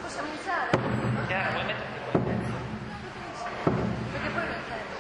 Possiamo iniziare? Chiara, vuoi metterti qua in mezzo? Perché poi non intendo.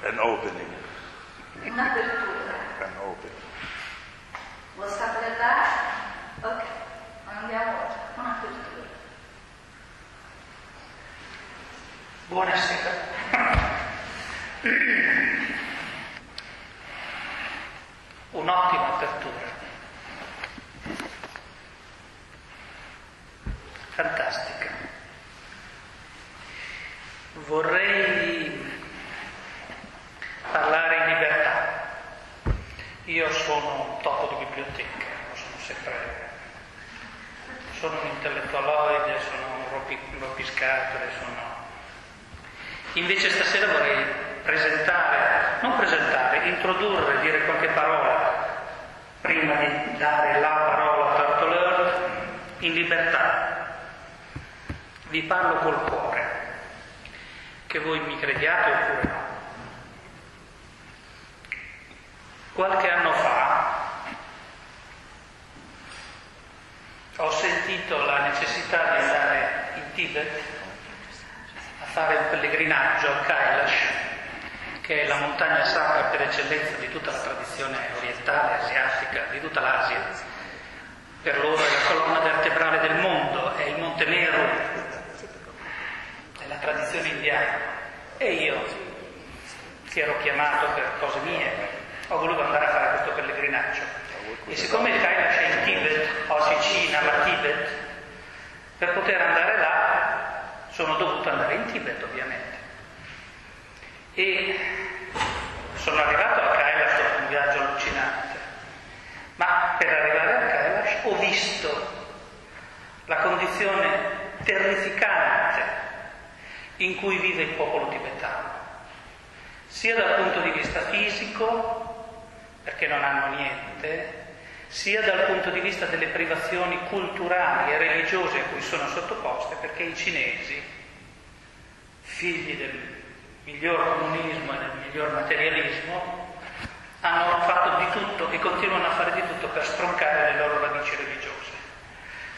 An opening. Un'apertura. An opening. Lo sta Buonasera. Un'ottima apertura. Fantastica. Vorrei parlare in libertà. Io sono un topo di biblioteca, sono un intellettualoide, sono un rompiscatole, Invece stasera vorrei introdurre, dire qualche parola, prima di dare la parola a Tortoleur, in libertà. Vi parlo col cuore, che voi mi crediate oppure no. Qualche anno fa ho sentito la necessità di andare in Tibet a fare un pellegrinaggio a Kailash, che è la montagna sacra per eccellenza di tutta la tradizione orientale, asiatica, di tutta l'Asia. Per loro è la colonna vertebrale del mondo, è il Monte Meru, è la tradizione indiana. E io, che ero chiamato per cose mie, ho voluto andare a fare questo pellegrinaggio. E siccome il Kailash è in Tibet, oggi Cina, ma Tibet, per poter andare là sono dovuto andare in Tibet, ovviamente. E sono arrivato a Kailash dopo un viaggio allucinante. Ma per arrivare a Kailash ho visto la condizione terrificante in cui vive il popolo tibetano, sia dal punto di vista fisico, perché non hanno niente, sia dal punto di vista delle privazioni culturali e religiose a cui sono sottoposte, perché i cinesi, figli del miglior comunismo e del miglior materialismo, hanno fatto di tutto e continuano a fare di tutto per stroncare le loro radici religiose.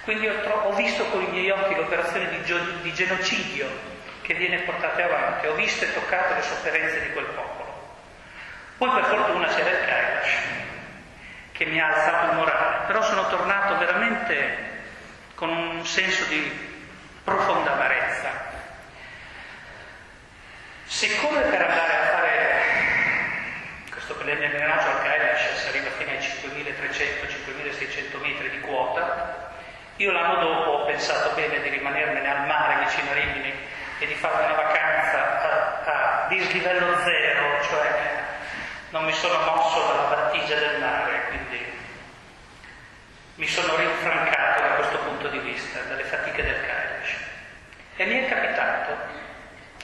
Quindi ho visto con i miei occhi l'operazione di genocidio che viene portata avanti, ho visto e toccato le sofferenze di quel popolo. Poi per fortuna c'era il Kailash, che mi ha alzato il morale, però sono tornato veramente con un senso di profonda amarezza. Siccome per andare a fare questo pellegrinaggio al Kailash si arriva fino ai 5.300-5.600 metri di quota, io l'anno dopo ho pensato bene di rimanermene al mare vicino a Rimini e di farmi una vacanza a dislivello zero, cioè non mi sono mosso dalla battigia del mare, quindi mi sono rinfrancato da questo punto di vista, dalle fatiche del Kailash. E mi è capitato,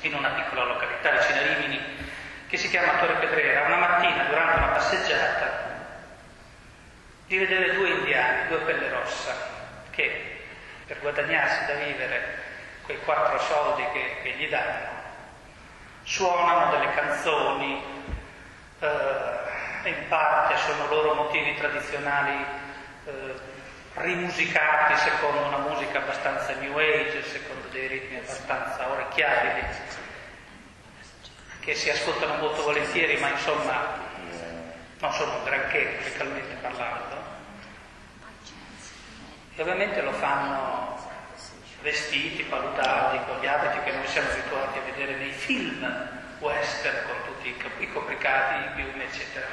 in una piccola località vicino a Rimini, che si chiama Torre Pedrera, una mattina durante una passeggiata, di vedere due indiani, due pelle rossa, che per guadagnarsi da vivere quei 4 soldi che gli danno, suonano delle canzoni, in parte sono loro motivi tradizionali rimusicati secondo una musica abbastanza new age, secondo dei ritmi abbastanza orecchiabili, che si ascoltano molto volentieri, ma insomma non sono un granché musicalmente parlando. E ovviamente lo fanno vestiti, paludati, con gli abiti che noi siamo abituati a vedere nei film western, con tutti i copricati, i piumi, eccetera.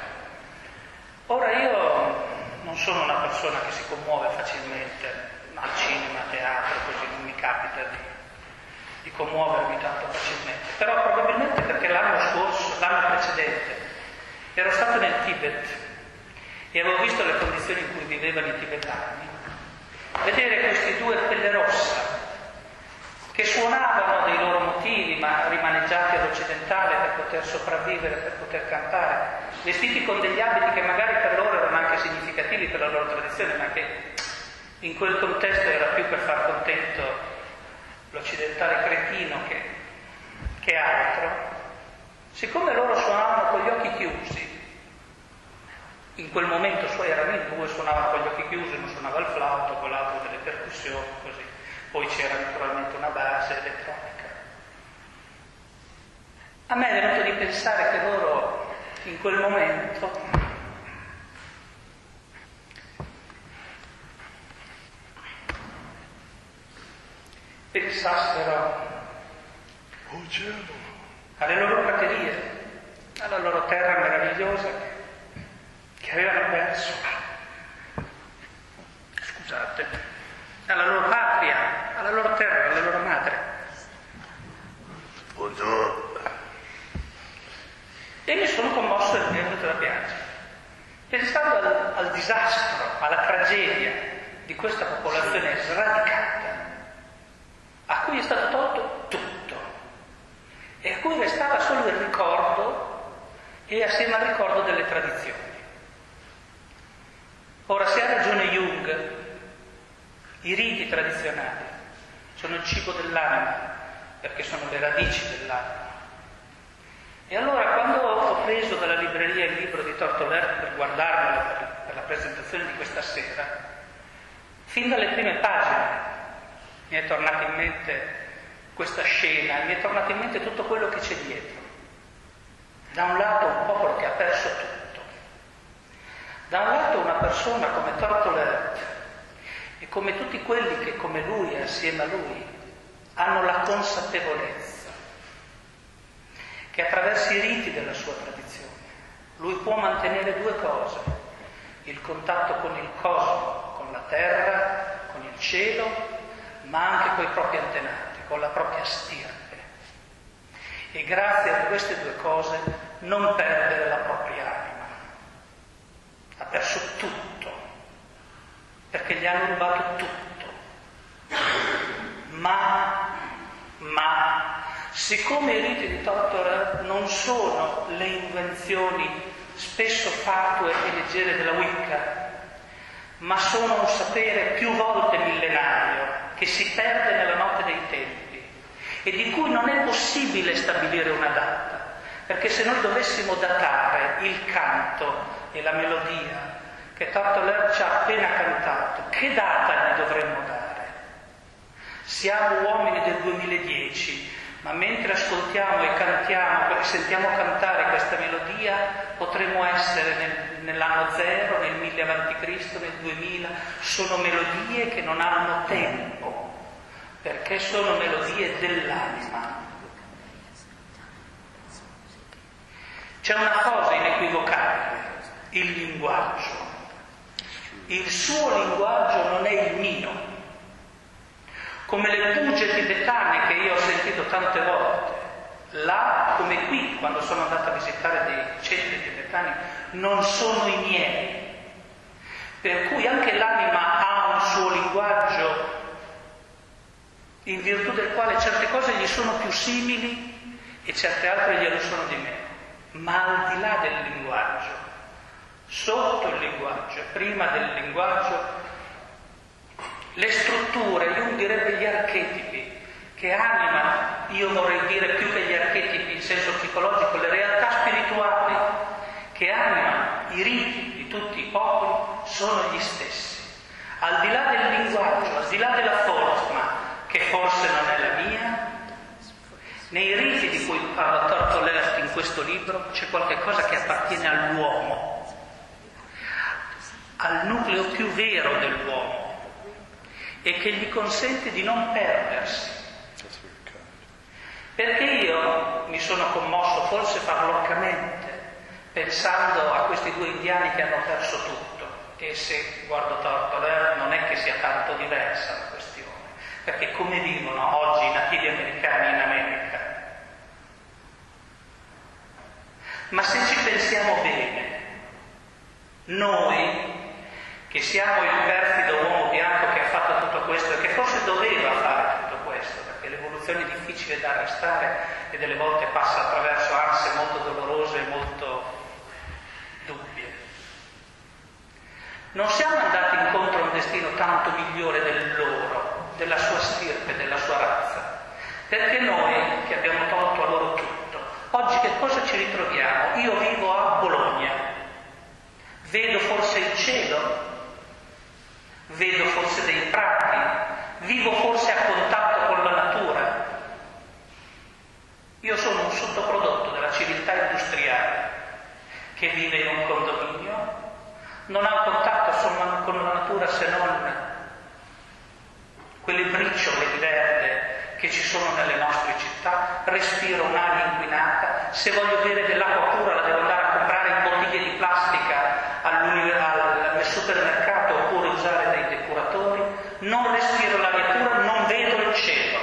Ora io non sono una persona che si commuove facilmente al cinema, a teatro, così non mi capita di commuovermi tanto facilmente, però probabilmente perché l'anno precedente, ero stato nel Tibet e avevo visto le condizioni in cui vivevano i tibetani. Vedere questi due pelle rossa che suonavano dei loro motivi, ma rimaneggiati all'occidentale per poter sopravvivere, per poter cantare, vestiti con degli abiti che magari per loro erano anche significativi per la loro tradizione, ma che in quel contesto era più per far contento l'occidentale cretino che altro. Siccome loro suonavano con gli occhi chiusi, in quel momento erano in due, suonavano con gli occhi chiusi, uno suonava il flauto, quell'altro delle percussioni, così. Poi c'era naturalmente una base elettronica. A me è venuto di pensare che loro in quel momento pensassero alle loro praterie, alla loro terra meravigliosa che avevano perso, scusate, alla loro patria, alla loro terra, alla loro madre. E mi sono commosso e mi è venuto da piangere, pensando al disastro, alla tragedia di questa popolazione sradicata, a cui è stato tolto tutto e a cui restava solo il ricordo e assieme al ricordo delle tradizioni. Ora, se ha ragione Jung, i riti tradizionali sono il cibo dell'anima, perché sono le radici dell'anima. E allora, quando ho preso dalla libreria il libro di Tortoler per guardarlo per la presentazione di questa sera, fin dalle prime pagine mi è tornata in mente questa scena, mi è tornato in mente tutto quello che c'è dietro. Da un lato un popolo che ha perso tutto, da un lato una persona come Tortoler e come tutti quelli che come lui e assieme a lui hanno la consapevolezza che attraverso i riti della sua tradizione lui può mantenere due cose: il contatto con il cosmo, con la terra, con il cielo, ma anche con i propri antenati, con la propria stirpe. E grazie a queste due cose non perdere la propria anima. Ha perso tutto, perché gli hanno rubato tutto. Ma siccome i riti di Tortoler non sono le invenzioni spesso fatue e leggere della Wicca, ma sono un sapere più volte millenario che si perde nella notte dei tempi e di cui non è possibile stabilire una data, perché se noi dovessimo datare il canto e la melodia che Tortoler ci ha appena cantato, che data gli dovremmo dare? Siamo uomini del 2010, ma mentre ascoltiamo e cantiamo, sentiamo cantare questa melodia, potremmo essere nell'anno 0, nel 1000 a.C., nel 2000. Sono melodie che non hanno tempo, perché sono melodie dell'anima. C'è una cosa inequivocabile: il linguaggio. Il suo linguaggio non è il mio. Come le puge tibetane che io ho sentito tante volte, là come qui, quando sono andato a visitare dei centri tibetani, non sono i miei. Per cui anche l'anima ha un suo linguaggio in virtù del quale certe cose gli sono più simili e certe altre glielo sono di meno. Ma al di là del linguaggio, sotto il linguaggio, prima del linguaggio, le strutture, Jung direbbe gli archetipi, che animano, io vorrei dire più che gli archetipi in senso psicologico, le realtà spirituali che animano i riti di tutti i popoli, sono gli stessi. Al di là del linguaggio, al di là della forma, che forse non è la mia, nei riti di cui parla Tortoler in questo libro c'è qualche cosa che appartiene all'uomo, al nucleo più vero dell'uomo, e che gli consente di non perdersi. Perché io mi sono commosso, forse farloccamente, pensando a questi due indiani che hanno perso tutto. E se guardo Tortoler non è che sia tanto diversa la questione, perché come vivono oggi i nativi americani in America? Ma se ci pensiamo bene, noi che siamo il perfido uomo bianco che ha fatto tutto questo e che forse doveva fare tutto questo, perché l'evoluzione è difficile da arrestare e delle volte passa attraverso ansie molto dolorose e molto dubbie. Non siamo andati incontro a un destino tanto migliore del loro, della sua stirpe, della sua razza, perché noi che abbiamo tolto a loro tutto, oggi che cosa ci ritroviamo? Io vivo a Bologna, vedo forse il cielo, vedo forse dei prati, vivo forse a contatto con la natura. Io sono un sottoprodotto della civiltà industriale che vive in un condominio, non ha un contatto con la natura se non quelle briciole di verde che ci sono nelle nostre città, respiro un'aria inquinata, se voglio bere dell'acqua pura la devo andare a comprare in bottiglie di plastica al supermercato oppure usare dei depuratori, non respiro l'aria pura, non vedo il cielo.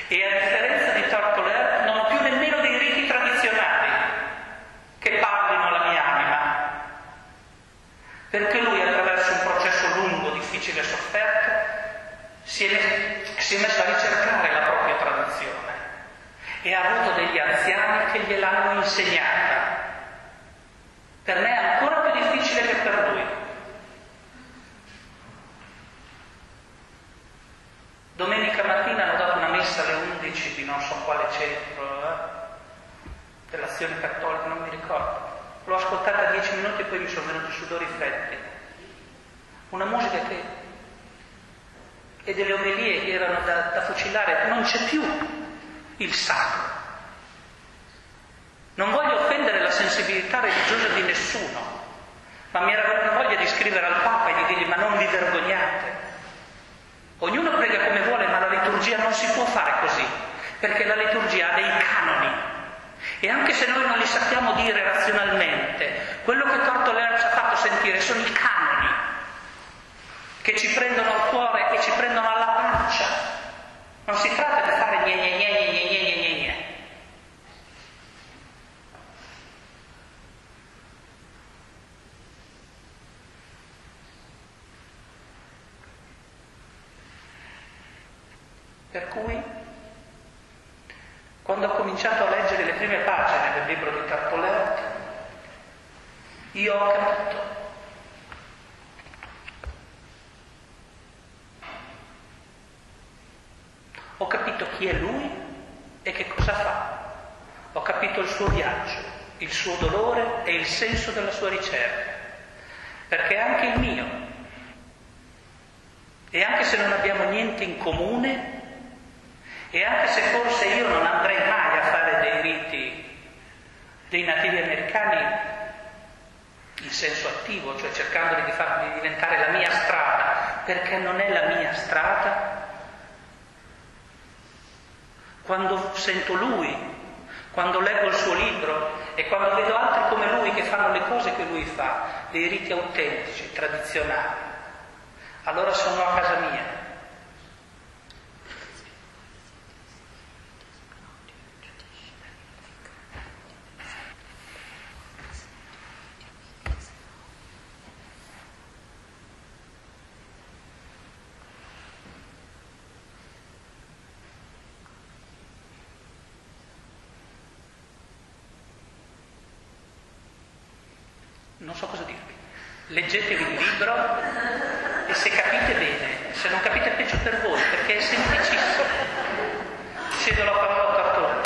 E a differenza di Tartolère non ho più nemmeno dei riti tradizionali che parlino alla mia anima, perché lui attraverso un processo lungo, difficile e sofferto si è messo a ricercare la propria tradizione e ha avuto degli anziani che gliel'hanno insegnata. Per me è ancora più difficile che per lui. Domenica mattina hanno dato una messa alle 11 di non so quale centro dell'Azione Cattolica, non mi ricordo. L'ho ascoltata 10 minuti e poi mi sono venuti sudori freddi. Una musica e delle omelie che erano da fucilare. Non c'è più il sacro. Non voglio offendere la sensibilità religiosa di nessuno, ma mi era venuta voglia di scrivere al Papa e di dirgli: ma non vi vergognate. Ognuno prega come vuole, ma la liturgia non si può fare così, perché la liturgia ha dei canoni. E anche se noi non li sappiamo dire razionalmente, quello che Tartolère ci ha fatto sentire sono i canoni, che ci prendono al cuore e ci prendono alla pancia. Non si tratta di fare gne gne gne gne gne gne gne gne. Per cui, quando ho cominciato a leggere le prime pagine del libro di Tartolère, io ho capito. Ho capito chi è lui e che cosa fa. Ho capito il suo viaggio, il suo dolore e il senso della sua ricerca. Perché anche il mio. E anche se non abbiamo niente in comune, e anche se forse io non andrei mai a fare dei riti dei nativi americani in senso attivo, cioè cercando di farli diventare la mia strada, perché non è la mia strada, quando sento lui, quando leggo il suo libro e quando vedo altri come lui che fanno le cose che lui fa, dei riti autentici, tradizionali, allora sono a casa mia. Non so cosa dirvi. Leggetevi il libro e se capite bene, se non capite peggio per voi, perché è semplicissimo. Cedo la parola a Tartolère.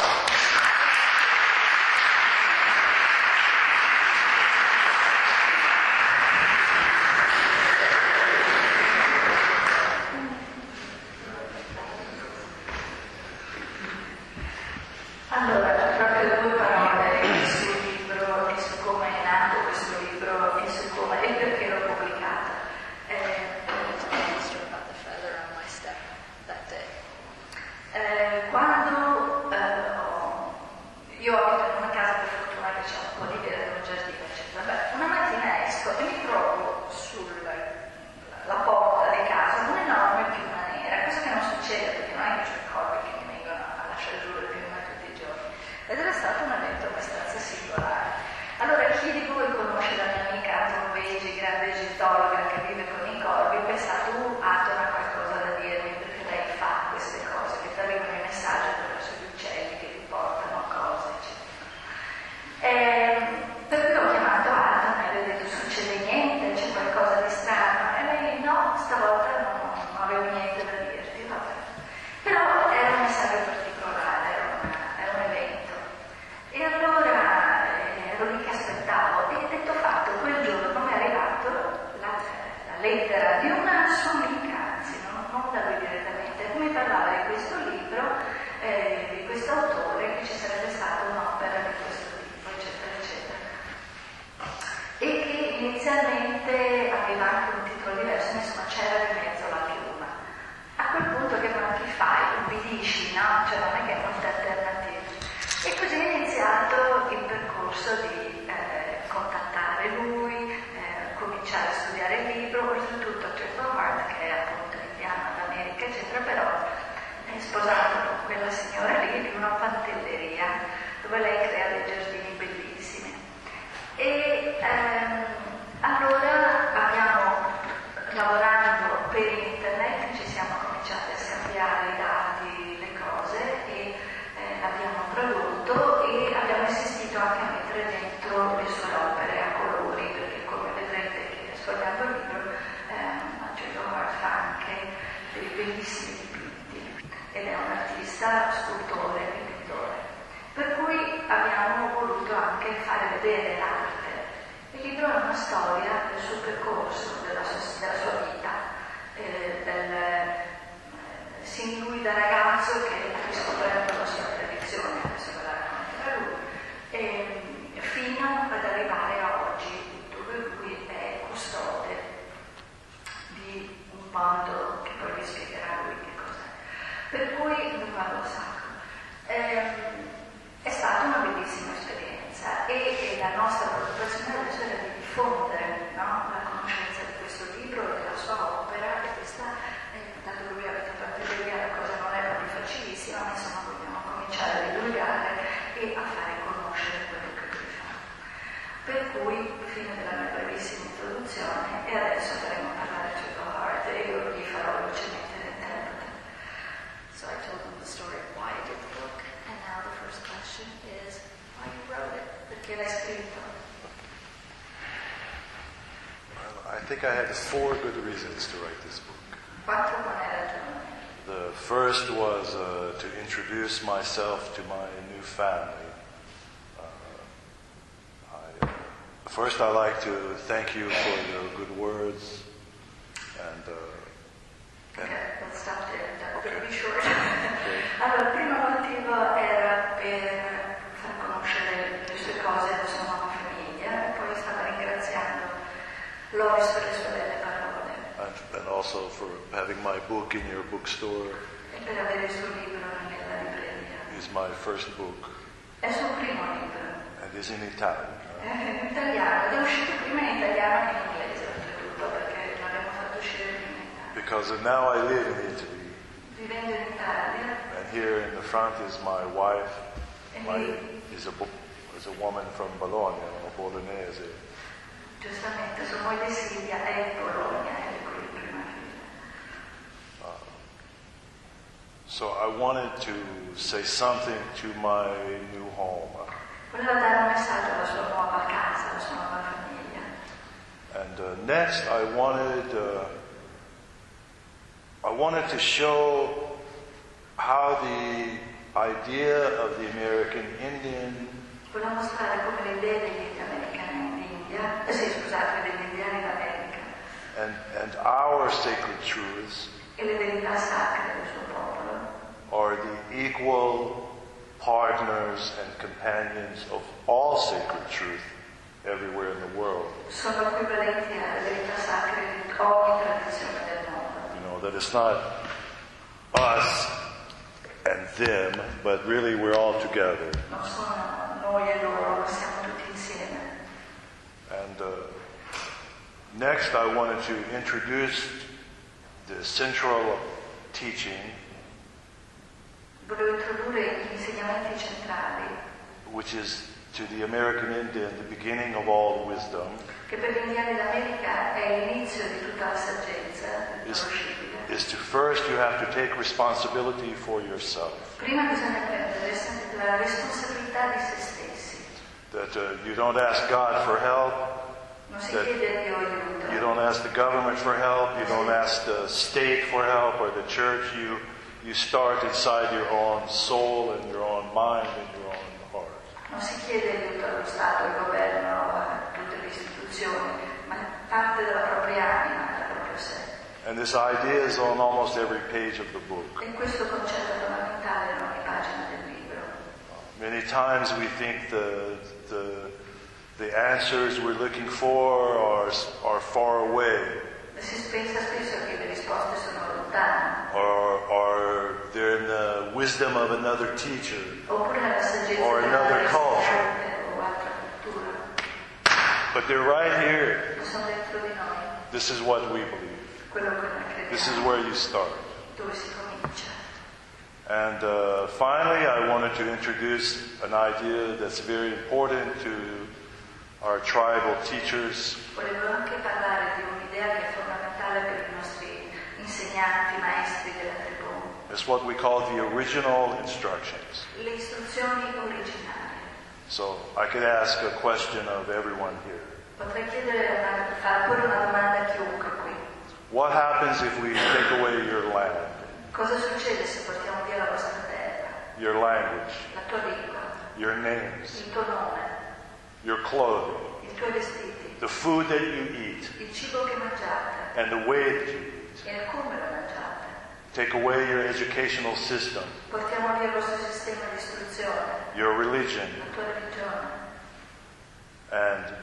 Allora, proprio due parole sul libro e su come è nato questo libro e su come e perché l'ho pubblicato. Quando io abito in una casa, per fortuna che c'è un po' di verde, un giardino, eccetera. Beh, una mattina esco e mi trovo sulla porta di casa un'enorme piuma nera, cosa che non succede perché non è che c'è corpi che mi vengono a lasciare giù le piume tutti i giorni. Ed era stato un evento abbastanza singolare. Allora, chi di voi conosce la mia amica Norvegi, grande egittologa che vive con i corvi, ho pensato, Aton ha qualcosa da dirmi, perché lei fa queste cose, che ti arrivano i messaggi attraverso gli uccelli che ti portano cose, eccetera. Per cui ho chiamato Aton e le ho detto, succede niente, c'è qualcosa di strano? E lei, no, stavolta non avevo niente da dirti, vabbè. Però era un messaggio particolare, era un evento. E allora ero lì che aspettavo e detto fatto, quel giorno mi è arrivato la lettera di una sua amica, anzi non da lui direttamente, che mi parlava di questo libro, di questo autore, che ci sarebbe stata un'opera di questo tipo, eccetera, eccetera. E che inizialmente aveva anche un titolo diverso, insomma c'era di mezzo la piuma. A quel punto che ti fai? Ubbidisci, no? Cioè non è che hai molte alternative. E così è iniziato il percorso di contattare lui, cominciare a studiare il libro, oltretutto Triple Heart, che è appunto indiano d'America, eccetera, però è sposato con quella signora lì di una pantelleria, dove lei crea dei giardini bellissimi. E allora abbiamo, lavorando per internet, ci siamo cominciati a scambiare i dati, le cose, e abbiamo prodotto e abbiamo assistito anche a mettere dentro le sue opere a colori, perché come vedrete che sfogliando il libro Angelo Hart fa anche dei bellissimi dipinti ed è un artista, scultore e pittore, per cui abbiamo voluto anche fare vedere l'arte. Il libro è una storia del suo percorso, della sua vita, sin lui da ragazzo che ha riscoperto la sua tradizione, adesso ve la racconterà lui, fino ad arrivare a oggi, dove lui è custode di un mondo che poi vi spiegherà lui che cos'è. Per cui non vado a sacco. È stata una bellissima esperienza e la nostra preoccupazione adesso era di diffondere, no? La conoscenza di questo libro e della sua opera, e questa, dato che lui abita a Pantelleria, la cosa non è proprio facilissima, ma insomma vogliamo cominciare a divulgare e a fare conoscere quello che lui fa. Per cui, fine della mia brevissima introduzione, e adesso faremo parlare Triple Heart e io gli farò velocemente l'interprete. So I told them the story of why I did the book, and now the first question is why you wrote it. Perché l'hai scritto? I think I had 4 good reasons to write this book. 4 buone ragioni. The first was to introduce myself to my new family. First, I'd like to thank you for your good words and Okay, let's stop there. That will be short. Okay. Allora, il primo motivo era per far conoscere le sue cose alla sua nuova famiglia, e poi stava ringraziando Lois per le sue belle parole and also for having my book in your bookstore. e per avere il suo libro nella libreria. It's my first book È il suo primo libro, and it's in Italian. è in italiano, ed è uscito prima in italiano che in inglese, oltretutto, perché l'abbiamo fatto uscire prima in Italia. Because now I live in Italy, Vivendo in Italia, and here in the front is my wife. e Is a woman from Bologna, a bolognese. giustamente sua moglie Silvia è in Bologna, ed è qui in prima fila. So I wanted to say something to my new home. Voleva dare un messaggio alla sua nuova casa, alla sua nuova famiglia. And next I wanted to show how the idea of the American Indian Voleva mostrare come le idee degli americani d'India, degli indiani d'America, and our sacred truths e le verità sacre del suo popolo are the equal partners and companions of all sacred truth everywhere in the world. sono equivalenti alle verità sacre di ogni tradizione del mondo. You know, that it's not us and them, but really we're all together. Non sono noi e loro, ma siamo tutti insieme. And next I wanted to introduce the central teaching, Volevo introdurre gli insegnamenti centrali, which is to the American Indian the beginning of all wisdom, che per gli indiani d'America è l'inizio di tutta la saggezza, del conoscibile. is to first you have to take responsibility for yourself. Prima bisogna prendere la responsabilità di se stessi. That you don't ask God for help, Non si that chiede a Dio aiuto. you don't ask the government for help, you don't ask the state for help or the church. You start inside your own soul and your own mind and your own heart. Non si chiede aiuto allo Stato, al governo, a tutte le istituzioni, ma parte dalla propria anima, dalla propria sé. And this idea is on almost every page of the book. E questo concetto è fondamentale in ogni pagina del libro. Many times we think the answers we're looking for are far away, Si pensa spesso che le risposte sono lontane, or wisdom of another teacher oppure alla saggezza or di another un'altra culture. o altra cultura. But they're right here. Sono dentro di noi, This is what we believe. quello che noi This is crediamo, where you start. dove si comincia. And finally, I wanted to introduce an idea that's very important to our tribal teachers. Volevo anche parlare di un'idea che è fondamentale per i nostri insegnanti, maestri della tribù. It's what we call the original instructions. Le istruzioni originali. So I could ask a question of everyone here. Potrei fare pure una domanda a chiunque qui. What happens if we take away your land, Cosa succede se portiamo via la vostra terra, your language, la tua lingua, your names, il tuo nome, your clothing, i tuoi vestiti, the food that you eat, il cibo che mangiate and the way that you eat? e il come lo mangiate? Take away your educational system, Portiamo via il vostro sistema di istruzione, your religion, la tua religione. and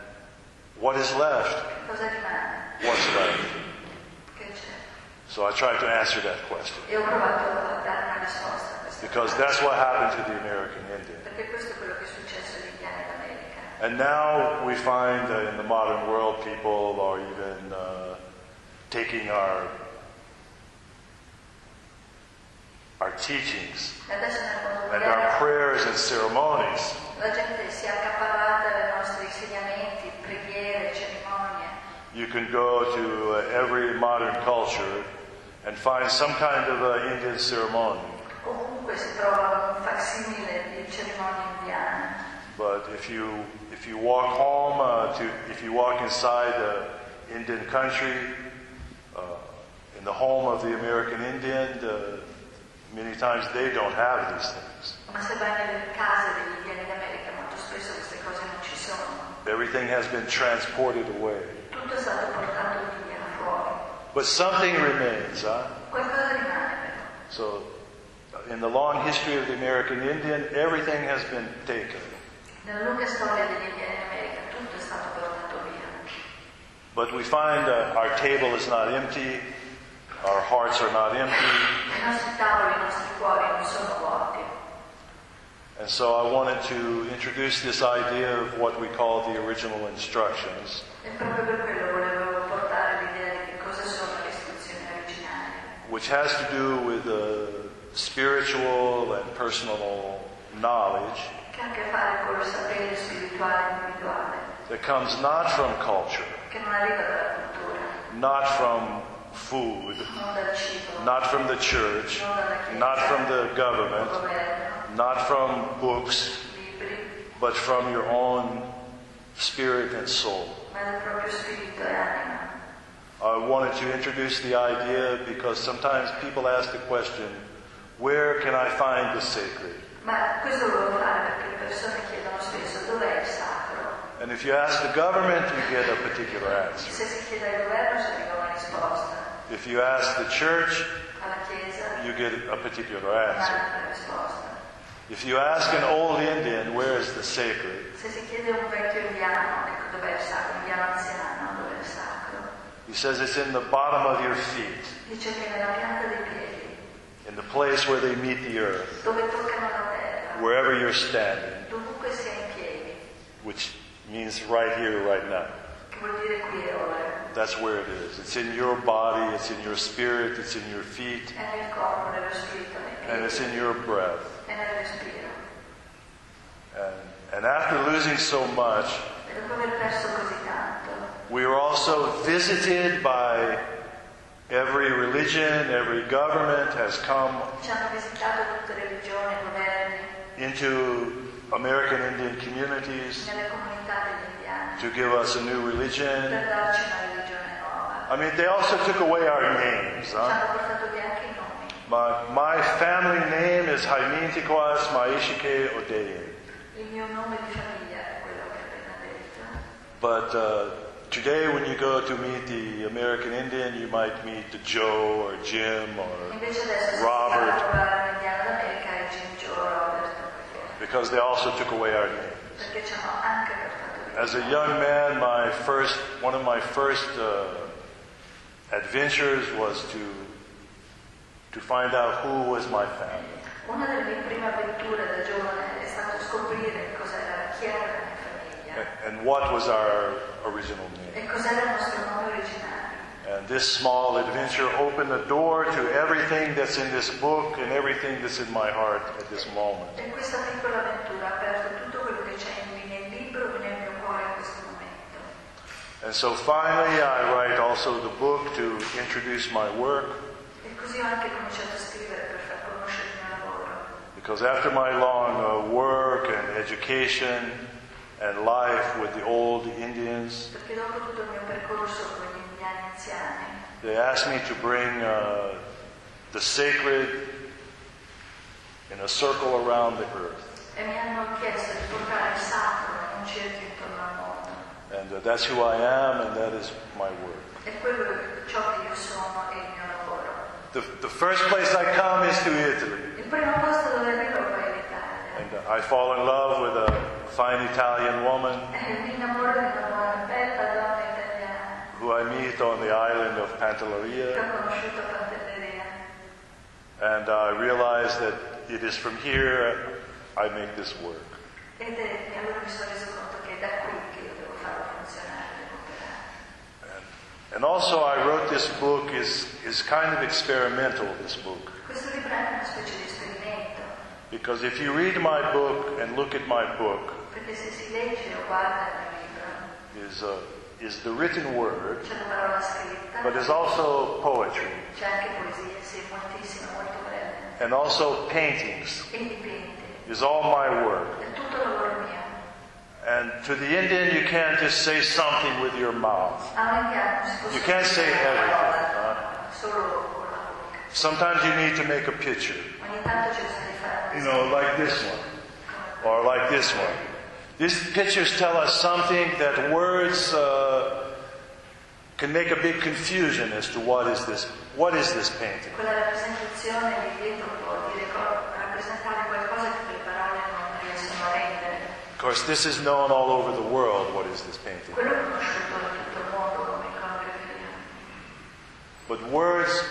what is left? Cosa rimane? What's left? Che c'è? So I tried to answer that question E ho provato a dare una risposta a questa because domanda. that's what happened to the American Indian. Perché questo è quello che è successo agli indiani d'America. And now we find that in the modern world people are even taking our teachings E adesso nel mondo and our moderno prayers and ceremonies la gente si è accaparrata dai nostri insegnamenti, preghiere, cerimonie. You can go to every modern culture and find some kind of Indian ceremony. Ovunque si trova un facsimile di cerimonie indiane. But if you walk home, if you walk inside the Indian country, in the home of the American Indian, many times they don't have these things. Ma se vai nelle case degli indiani d'America molto spesso queste cose non ci sono. Everything has been transported away. Tutto è stato portato via fuori. But something remains. Qualcosa rimane però. So, in the long history of the American Indian, everything has been taken. Nella lunga storia degli indiani d'America tutto è stato portato via. But we find our table is not empty, our hearts are not empty, I nostri tavoli, i nostri cuori non sono vuoti. and so I wanted to introduce this idea of what we call the original instructions, E proprio per quello volevo portare l'idea di che cosa sono le istruzioni originali, which has to do with spiritual and personal knowledge che ha a che fare con lo sapere spirituale individuale, that comes not from culture, che non arriva dalla cultura, not from food, non dal cibo, not from the church, non dalla chiesa, not from the dal government, governo, not from books, libri, but from your own spirit and soul. ma del proprio spirito e anima. I wanted to introduce the idea because sometimes people ask the question, where can I find the sacred? Ma questo lo volevo fare perché le persone chiedono spesso dov'è il sacro. And if you ask the government, you get a particular answer. Se si chiede al governo si arriva una risposta, If you ask the church, alla chiesa you get a particular answer. un'altra risposta. If you ask an old Indian, where is the sacred? Se si chiede a un vecchio indiano, ecco dov'è il sacro, un indiano anziano, dov'è il sacro? He says it's in the bottom of your feet, Dice che nella pianta dei piedi, in the place where they meet the earth, dove toccano la terra, wherever you're standing, dovunque sia in piedi, which means right here, right now. che vuol dire qui e ora. That's where it is. It's in your body, it's in your spirit, it's in your feet, È nel corpo, nello spirito, nei and it's piedi, in your breath. è nel respiro. And after losing so much, E dopo aver perso così tanto, we were also visited by every religion, every government has come ci hanno visitato tutte le religioni, i governi, into American Indian communities nelle comunità degli indiani, to give us a new religion. per darci una religione nuova. I mean, they also took away our names. Ci hanno portato via anche i nomi. My family name is Haimintikwas Maishike Odeyin. Il mio nome di famiglia è quello che ho appena detto. But today when you go to meet the American Indian, you might meet Joe or Jim or Invece adesso si va a Robert, trovare un indiano d'America e Jim, Joe, Robert, perché because they also took away our names. ci hanno anche portato via. As a young man, one of my first adventures was to find out who was my family. Una delle mie prime avventure da giovane è stato scoprire cos'era Chiara la mia famiglia and what was our original name. e cos'era il nostro nome originale. And this small adventure opened the door to everything that's in this book and everything that's in my heart at this moment. E questa piccola avventura ha aperto tutto quello che c'è nel libro e nel mio cuore in questo momento. And so finally I write also the book to introduce my work, E così ho anche cominciato a scrivere per far conoscere il mio lavoro. because after my long work and education and life with the old Indians, Perché dopo tutto il mio percorso con gli indiani anziani, they asked me to bring the sacred in a circle around the earth. e mi hanno chiesto di portare il sacro in un cerchio intorno al mondo. And that's who I am, and that is my work. E quello è ciò che io sono e il mio lavoro. The first place I come is to Italy. Il primo posto dove arrivo poi è l'Italia. And I fall in love with a fine Italian woman E mi innamoro di una buona bella donna italiana who I meet on the island of che ho Pantelleria. conosciuto a Pantelleria. And I realize that it is from here I make this work. E allora mi sono reso conto che è da qui che io devo farlo funzionare, devo operare. And also I wrote this book is kind of experimental, this book. Questo libro è anche una specie di esperimento, Because if you read my book and look at my book, perché se si legge o guarda il libro, is the written word, c'è la parola scritta, but is also poetry, c'è anche poesia, sì, moltissima, molto bella, and also paintings, e dipinti, is all my work. è tutto lavoro mio. And to the Indian, you can't just say something with your mouth. A un indiano non si può You can't say dire una parola, everything. solo con la bocca. Sometimes you need to make a picture, Ogni tanto c'è bisogno di fare you know, like this one, or like this one. These pictures tell us something that words can make a big confusion as to what is this painting. quella rappresentazione lì dietro può dire rappresentare qualcosa che le parole non riescono a rendere. Of course, this is known all over the world, what is this painting. Quello è conosciuto da tutto il mondo come iconografia. But words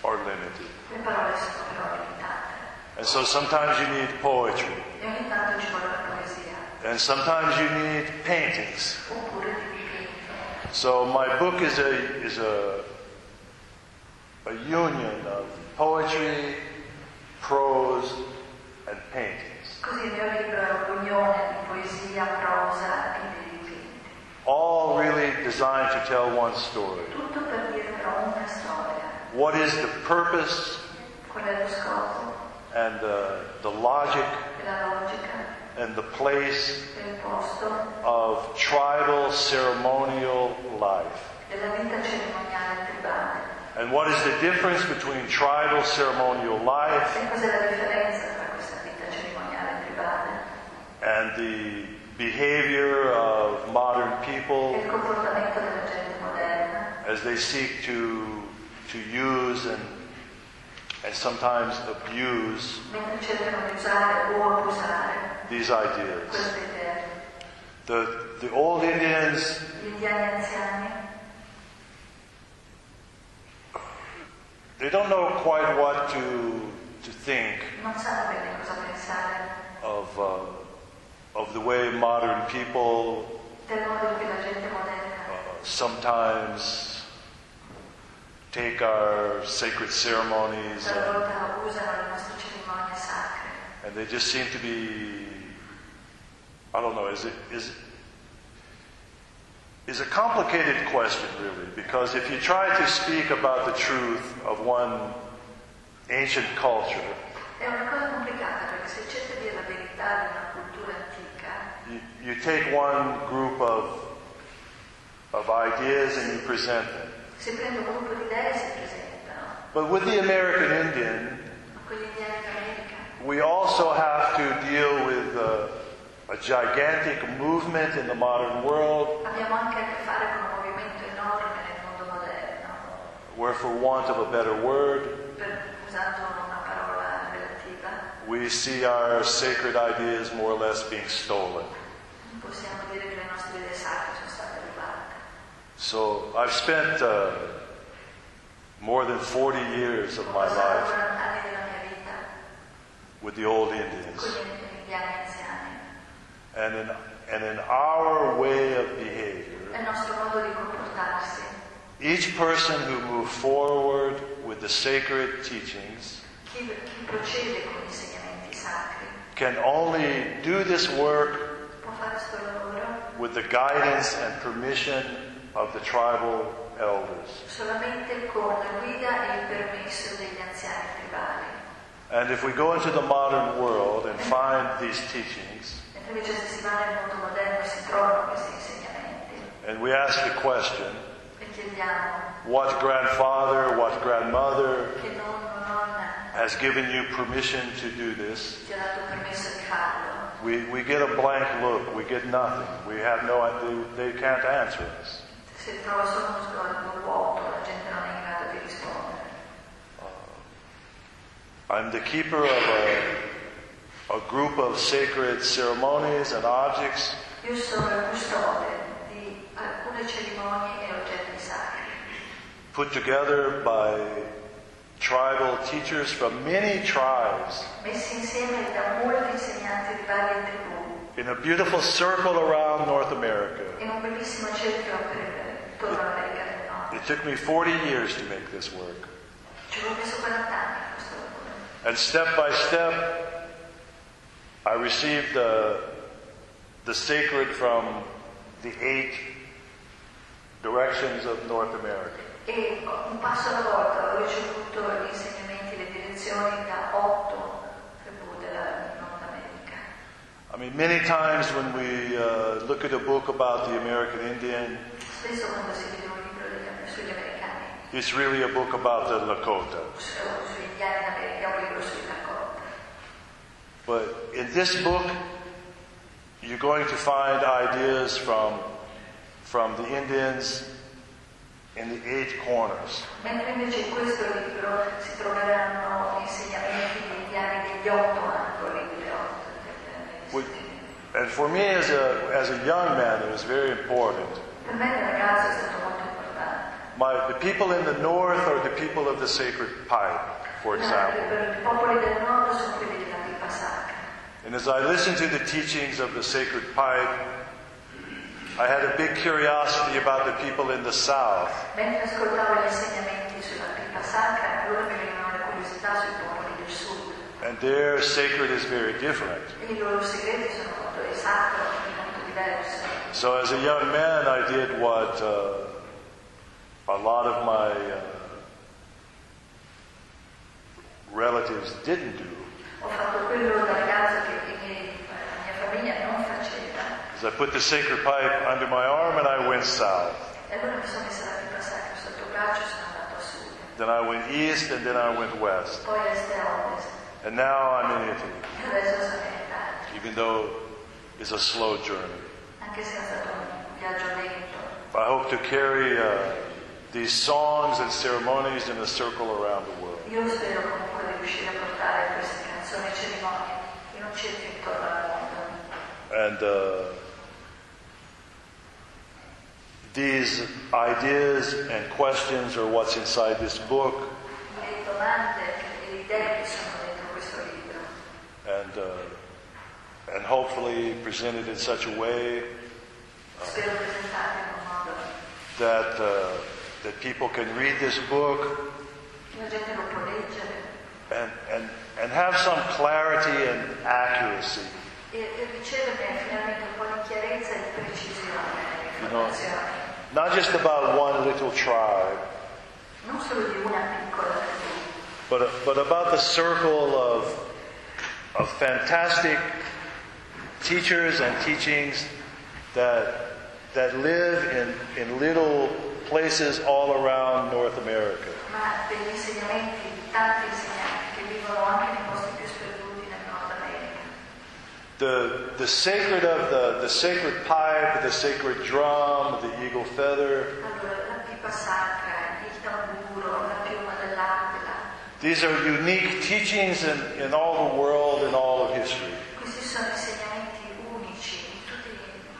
are limited. Le parole sono però limitate. And so sometimes you need poetry, E ogni tanto ci vuole la poesia, and sometimes you need paintings. oppure dipinti. So my book is a union of poetry, prose, and paintings. Così il mio libro è un'unione di poesia, prosa e di dipinti. All really designed to tell one story. Tutto per dire però una storia. What is the purpose Qual è lo scopo, and the logic e la logica, and the place e il posto of tribal ceremonial life? della vita cerimoniale tribale. And what is the difference between tribal ceremonial life E cos'è la differenza tra questa vita cerimoniale tribale and the behavior of modern e people il comportamento della gente moderna, as they seek to use and sometimes abuse mentre cercano di usare o abusare these ideas? queste idee. The old Indians, Gli indiani anziani they don't know quite what to think non sanno bene cosa pensare of the way modern people del modo in cui la gente moderna sometimes take our sacred ceremonies talvolta usano le nostre cerimonie sacre. and they just seem to be, I don't know, is a complicated question really, because if you try to speak about the truth of one ancient culture, È una cosa complicata perché se cerca di dire la verità di una cultura antica, you take one group of ideas and you present them. si prende un gruppo di idee e si presentano. But with the American Indian, Ma con gli indiani d'America we also have to deal with a gigantic movement in the modern world abbiamo anche a che fare con un movimento enorme nel mondo moderno, where, for want of a better word, usando una parola relativa, we see our sacred ideas more or less being stolen. possiamo dire che le nostre idee sacre sono state rubate. So I've spent more than 40 years of Ho my passato life 40 anni della mia vita with the old Indians. con gli indiani anziani. And in our way of behavior, È il nostro modo di comportarsi. each person who moved forward with the sacred teachings Chi procede con gli insegnamenti sacri can only do this work può fare questo lavoro with the guidance and permission of the tribal elders. solamente con la guida e il permesso degli anziani tribali. And if we go into the modern world and find these teachings, Mentre invece se si va nel mondo moderno e si trovano questi insegnamenti and we ask the question, e chiediamo what grandfather, what grandmother che nonno o nonna has given you permission to do this? ti ha dato permesso di farlo, We get a blank look. We get nothing. We have no idea. They can't answer us. se trova solo uno sguardo vuoto, la gente non è in grado di rispondere. I'm the keeper of a group of sacred ceremonies and objects. Io sono il custode di alcune cerimonie e oggetti sacri, Put together by tribal teachers from many tribes messi insieme da molti insegnanti di varie tribù, in a beautiful circle around North America. in un bellissimo cerchio attorno all'America del Nord. It took me 40 years to make this work. Ci avevo messo 40 anni a questo lavoro. And step by step, I received the sacred from the 8 directions of North America. E un passo alla volta ho ricevuto gli insegnamenti, le direzioni da 8 tribù della Nord America. I mean, many times when we look at a book about the American Indian, Spesso quando si vede un libro sugli americani, it's really a book about the Lakota. sugli indiani in America, è un libro sui Lakota. But in this book, you're going to find ideas from the Indians in the 8 corners. Mentre invece in questo libro si troveranno insegnamenti degli indiani degli 8 angoli, delle 8 And for me as a young man, it was very important. Per me da ragazzo è stato molto importante. The people in the north are the people of the sacred pipe, for example. Per i popoli del nord sono quelli della pipa sacra. And as I listened to the teachings of the sacred pipe, I had a big curiosity about the people in the south. Mentre ascoltavo gli insegnamenti sulla pipa sacra, allora mi venivano le curiosità sui popoli del sud. And their sacred is very different. E i loro segreti sono molto sacro, molto diversi. So as a young man, I did what a lot of my relatives didn't do. Ho fatto quello da ragazzo che la mia famiglia non faceva. Is I put the sacred pipe under my arm and I went south. E allora mi sono messa la pipa sacra sotto il braccio e sono andato a sud. Then I went east and then I went west. Poi est e ovest. And now I'm in Italy, E adesso sono in Italia. even though it's a slow journey. Anche se è stato un viaggio lento. I hope to carry these songs and ceremonies in a circle around the world. Io spero comunque di riuscire a portare queste canzoni e cerimonie in un cerchio intorno al mondo. And these ideas and questions are what's inside this book. Le domande e le idee che sono dentro questo libro. And hopefully presented in such a way Spero presentarle in un modo that people can read this book che la gente lo può leggere and have some clarity and accuracy. e riceverne finalmente un po' di chiarezza e di precisione nelle informazioni. Not just about one little tribe, Non solo di una piccola tribù, but about the circle of fantastic teachers and teachings that live in little places all around North America. ma degli insegnamenti, tanti insegnanti che vivono anche nei posti più sperduti nel Nord America. The sacred of the sacred pipe, the sacred drum, the eagle feather. Allora, la pipa sacra, il tamburo, la piuma dell'Aquila. These are unique teachings in all the world, in all of history. Questi sono insegnamenti unici in tutte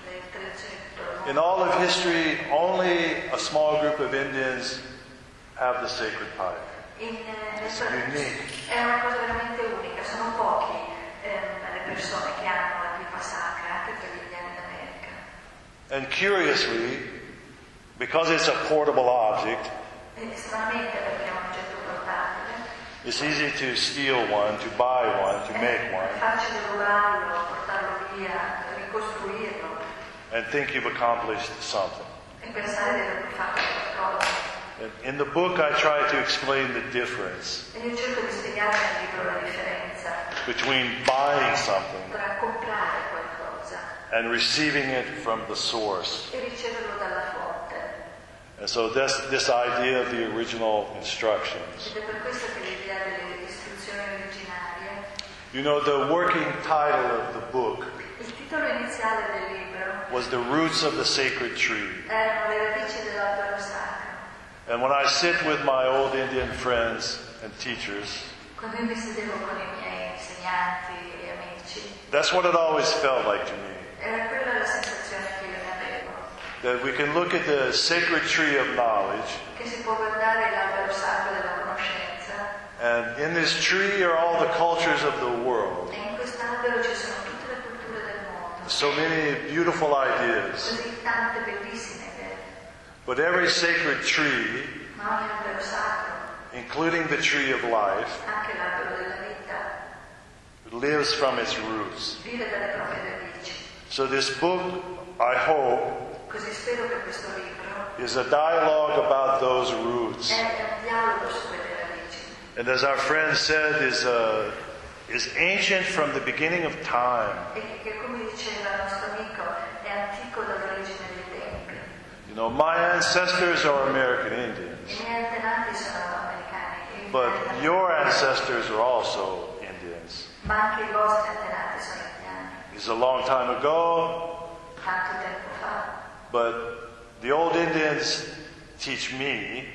le tradizioni di tutto il mondo. In all of history, only a small group of Indians have the sacred pipe. It's unique. È una cosa veramente unica, sono pochi le persone che hanno la pipa sacra anche per gli indiani d'America. And curiously, because it's a portable object, E stranamente perché è un oggetto portatile, it's easy to steal one, to buy one, to make è one, facile rubarlo, portarlo via, ricostruirlo and think you've accomplished something. e pensare di aver fatto qualcosa. And in the book, I try to explain the difference E io cerco di spiegare nel libro la differenza between buying something tra comprare qualcosa and receiving it from the source. e riceverlo dalla fonte. And so that's this idea of the original instructions. Ed è per questo che l'idea delle istruzioni originarie, You know, the working title of the book il titolo iniziale del libro was The Roots of the Sacred Tree. erano le radici dell'albero sacro. And when I sit with my old Indian friends and teachers, Quando io mi sedevo con i miei insegnanti e amici, that's what it always felt like to me. era quella la sensazione che io ne avevo, That we can look at the sacred tree of knowledge, che si può guardare l'albero sacro della conoscenza and in this tree are all the cultures of the world. e in quest'albero ci sono tutte le culture del mondo, So many beautiful ideas. così tante bellissime idee, But every sacred tree, ma ogni albero sacro, including the tree of life, anche l'albero della vita, lives from its roots. vive dalle proprie radici. So this book, I hope, Così spero che questo libro is a dialogue about those roots. è un dialogo su quelle radici. And as our friend said, is ancient from the beginning of time. E che, come diceva il nostro amico, è antico dall'origine dei tempi. You know, my ancestors are American Indians, I miei antenati sono americani, but your ancestors are also Indians. ma anche i vostri antenati sono indiani. It's a long time ago, Tanto tempo fa, but the old Indians teach me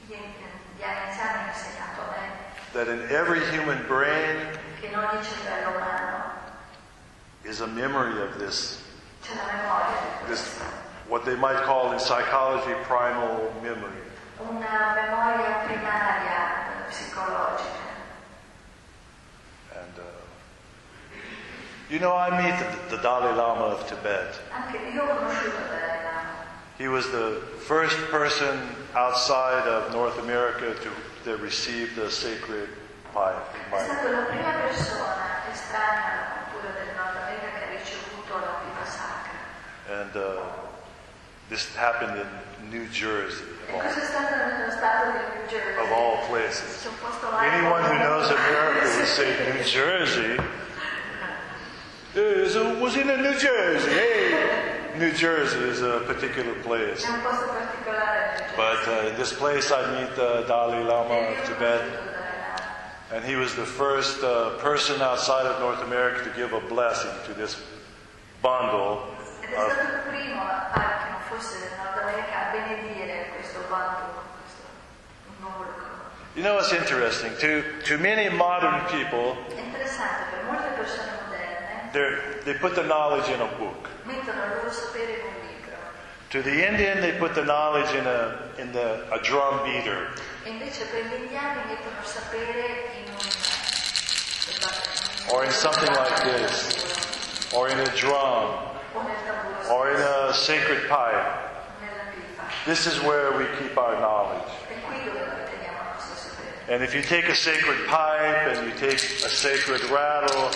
gli anziani hanno insegnato a me that in every human brain che in ogni cervello umano is a memory of this, c'è la memoria di this questo. what they might call in psychology primal memory. Una memoria primaria psicologica. And you know, I meet the Dalai Lama of Tibet. Anche io ho conosciuto il Dalai Lama. He was the first person outside of North America that received the sacred pipe. È stata la prima persona estranea alla cultura del Nord America che ha ricevuto la pipa sacra. And this happened in New Jersey, E questo è stato nello stato del New Jersey. of all places. C'è un posto là. Anyone who knows America would say New Jersey. Was in New Jersey. Hey, New Jersey is a particular place. È un posto particolare nel New Jersey. But in this place, I meet the Dalai Lama of Tibet, and he was the first person outside of North America to give a blessing to this bundle Ed è of stato il primo, che non fosse del Nord America, a benedire questo bando, questo involucro. You know, it's interesting. To many modern people, È interessante, per molte persone moderne they put the knowledge in a book. mettono il loro sapere in un libro, To the Indian, they put the knowledge in a drum beater. e invece per gli indiani mettono il sapere in Or in something like this, or in a drum, o nel tamburo or in stesso, a sacred pipe. nella pipa. This is where we keep our knowledge. È qui dove noi teniamo il nostro sapere. And if you take a sacred pipe and you take a sacred rattle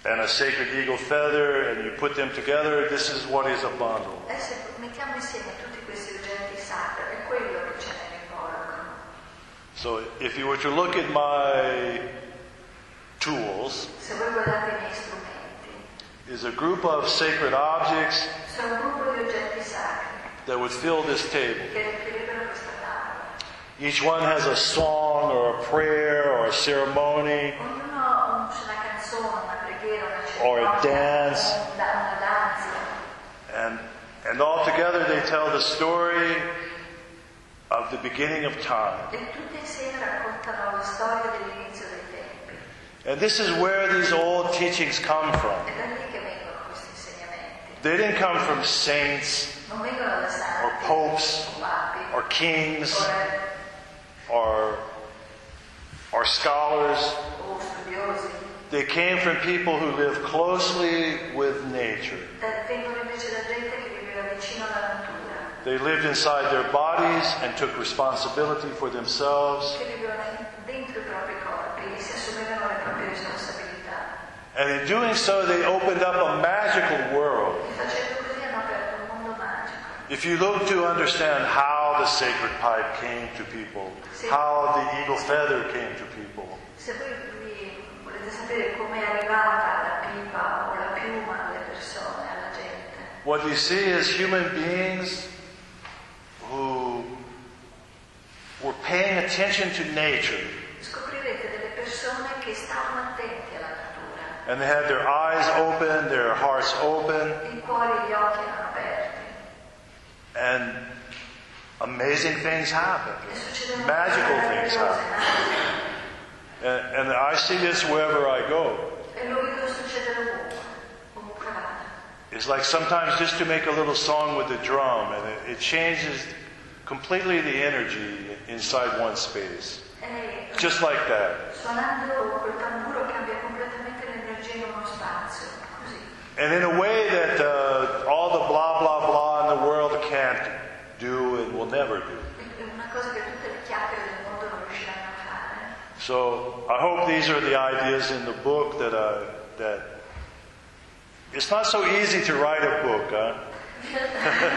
and a sacred eagle feather and you put them together, this is what is a bundle. E se mettiamo insieme tutti questi oggetti sacri, è quello che c'è nell'involucro. So if you were to look at my tools, Se voi guardate i miei strumenti, is a group of sacred objects sono un gruppo di oggetti sacri that would fill this table. che riempirebbero questa tavola. Each one has a song or a prayer or a ceremony. Ognuno ha una canzone, una preghiera, una Or a cerimonia, dance. una danza. And all together they tell the story of the beginning of time. E tutte insieme raccontano la storia dell'inizio dei tempi. And this is where these old teachings come from. È da lì che vengono questi insegnamenti. They didn't come from saints Non vengono da santi, or popes o papi, or kings o re, are scholars. o studiosi. They came from people who live closely with nature. Vengono invece da gente che viveva vicino alla natura, They lived inside their bodies and took responsibility for themselves. che vivevano dentro i propri corpi e si assumevano le proprie responsabilità. And in doing so, they opened up a magical world. E facendo così hanno aperto un mondo magico. If you look to understand how the sacred pipe came to people, how the eagle feather came to people, Se voi volete sapere come è arrivata la pipa o la piuma alle persone, alla gente, what you see is human beings who were paying attention to nature, scoprirete delle persone che stavano attenti alla natura. and they had their eyes open, their hearts open, Il cuore e gli occhi erano aperti. and amazing things happened. E succedevano Magical cose things meravigliose, happen. magiche. And I see this wherever I go. E lo vedo succedere ovunque vada. It's like sometimes just to make a little song with the drum, and it changes completely the energy inside one space. E Just like that. suonando quel tamburo cambia completamente l'energia in uno spazio, così. And in a way that all the blah, blah, blah in the world can't do and will never do. È una cosa che tutte le chiacchiere del mondo non riusciranno a fare. So I hope these are the ideas in the book that it's not so easy to write a book. Huh?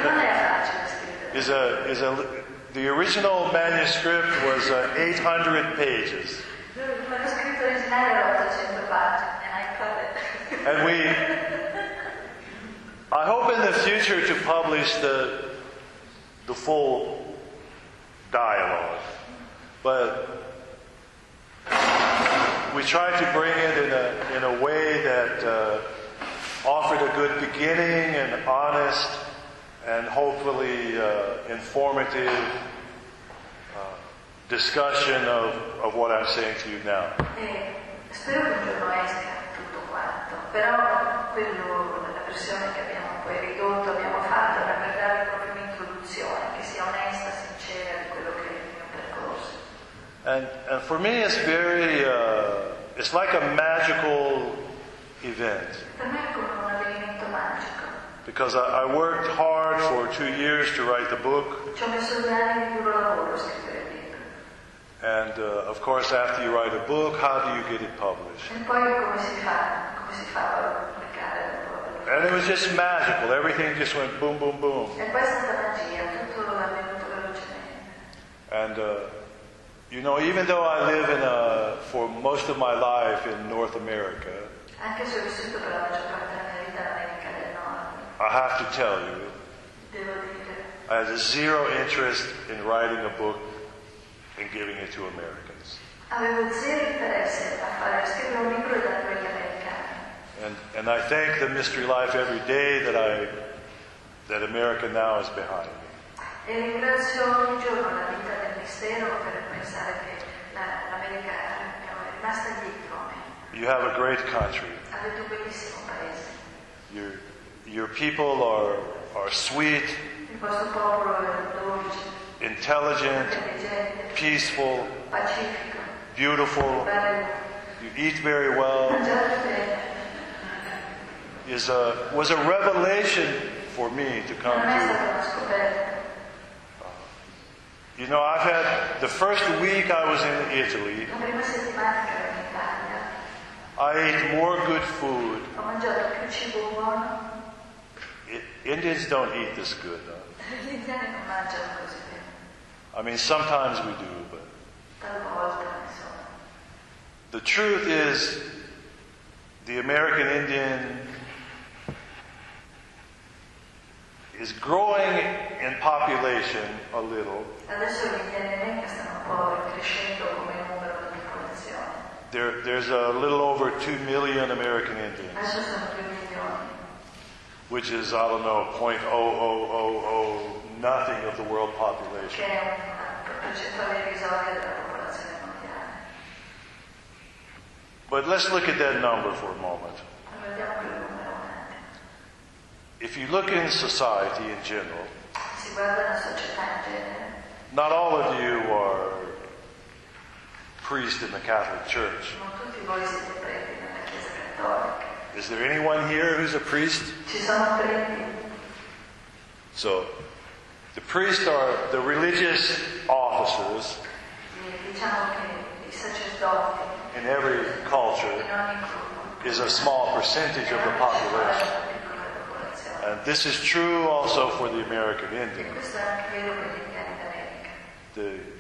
Non è facile scrivere. The original manuscript was 800 pages. Il manoscritto originale era 800 pagine, and I cut it. And I hope in the future to publish the full dialogue. But we tried to bring it in a way that offered a good beginning and honest and hopefully informative discussion of what I'm saying to you now. Spero che un giorno esca tutto quanto, però la versione che abbiamo poi ridotto, abbiamo fatto era per dare proprio un'introduzione che sia onesta, sincera di quello che è il mio percorso. And for me it's very, it's like a magical event. Per me è come un avvenimento magico. Because I worked hard for 2 years to write the book. Ci ho messo 2 anni di duro lavoro a scrivere il libro. And of course after you write a book, how do you get it published? E poi come si fa a pubblicare dopo? And it was just magical. Everything just went boom, boom, boom. E poi è stata magia, tutto è avvenuto velocemente. And even though I live for most of my life in North America, Anche se ho vissuto per la maggior parte della mia vita in America del Nord, I have to tell you, devo dire, I had zero interest in writing a book and giving it to Americans. avevo zero interesse a scrivere un libro e darlo agli americani. And I thank the Mystery Life every day that America now is behind me. E ringrazio ogni giorno la vita del mistero per pensare che l'America è rimasta dietro a me. You have a great country. Avete un bellissimo paese. Your people are sweet, Il vostro popolo è dolce, intelligent, intelligente, peaceful, pacifico, beautiful. bello, You eat very well. mangiate bene. Was a revelation for me to come Non è to. stata una scoperta. You know, I've had the first week I was in Italy, La prima settimana che ero in Italia I ate more good food. ho mangiato più cibo buono. Indians don't eat this good, though. Gli indiani non mangiano così bene. I mean, sometimes we do, but Talvolta, insomma. the truth is, the American Indian is growing in population a little. Adesso gli indiani in America stanno un po' crescendo come numero di popolazione. There's a little over 2 million American Indians, Adesso sono 2 milioni, which is, I don't know, 0.0000 nothing of the world che population. è una percentuale irrisoria della popolazione mondiale. But let's look at that number for a moment. Ma guardiamo quel numero un attimo. If you look in society in general, Si guarda la società in genere. not all of you priest in the Catholic Church. Non tutti voi siete preti nella Chiesa Cattolica. Is there anyone here who's a priest? Ci sono preti. So, the priests are the religious officers Diciamo che i sacerdoti in every culture in ogni gruppo is a small percentage of the population. And this is true also for the American Indian. Questo è anche vero per gli indiani d'America. The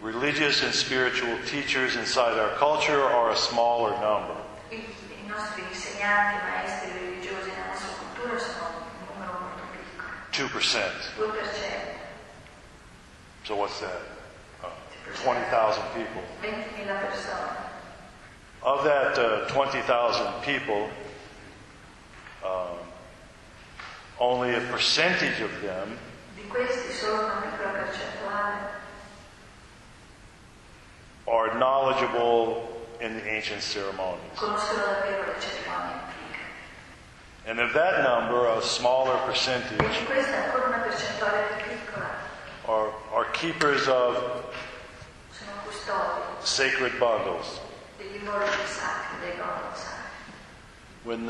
religious and spiritual teachers inside our culture are a smaller number. I nostri insegnanti, maestri religiosi nella nostra cultura sono un numero molto piccolo. 2%. 2%. So what's that? 20,000 people. 20.000 persone. Of that 20,000 people, only a percentage of them Di questi solo una piccola percentuale are knowledgeable in the ancient ceremonies. conoscono davvero le cerimonie antiche. And of that number, a smaller E percentage di questa ancora una percentuale più piccola are keepers of sono custodi sacred bundles. degli involucri sacri, dei gomiti sacri. When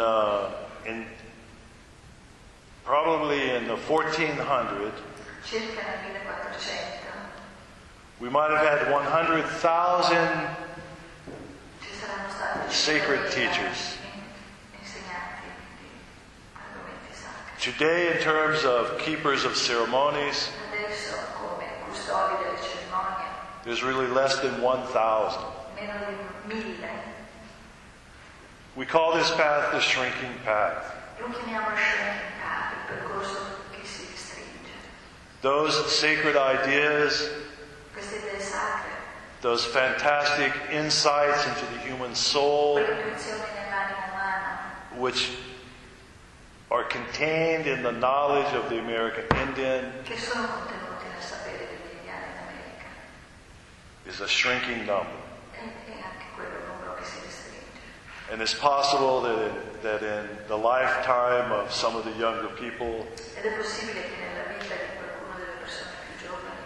probably in the 1400, Circa nel 1400 we might have had 100,000 ci saranno stati sacred 100.000 teachers. insegnanti di argomenti sacri. Today, in terms of keepers of ceremonies, Adesso, come custodi delle cerimonie, there's really less than 1,000. meno di 1.000. We call this path the shrinking path. Lo chiamiamo shrinking path, il percorso che si restringe. Those sacred ideas, Queste idee sacre, those fantastic insights into the human soul, quelle intuizioni nell'anima umana, which are contained in the knowledge of the American Indian, che sono contenuti nel sapere degli indiani d'America, is a shrinking number. e anche quello è un numero che si restringe. And it's possible that in the lifetime of some of the younger people, Ed è possibile che nella vita di qualcuno delle persone più giovani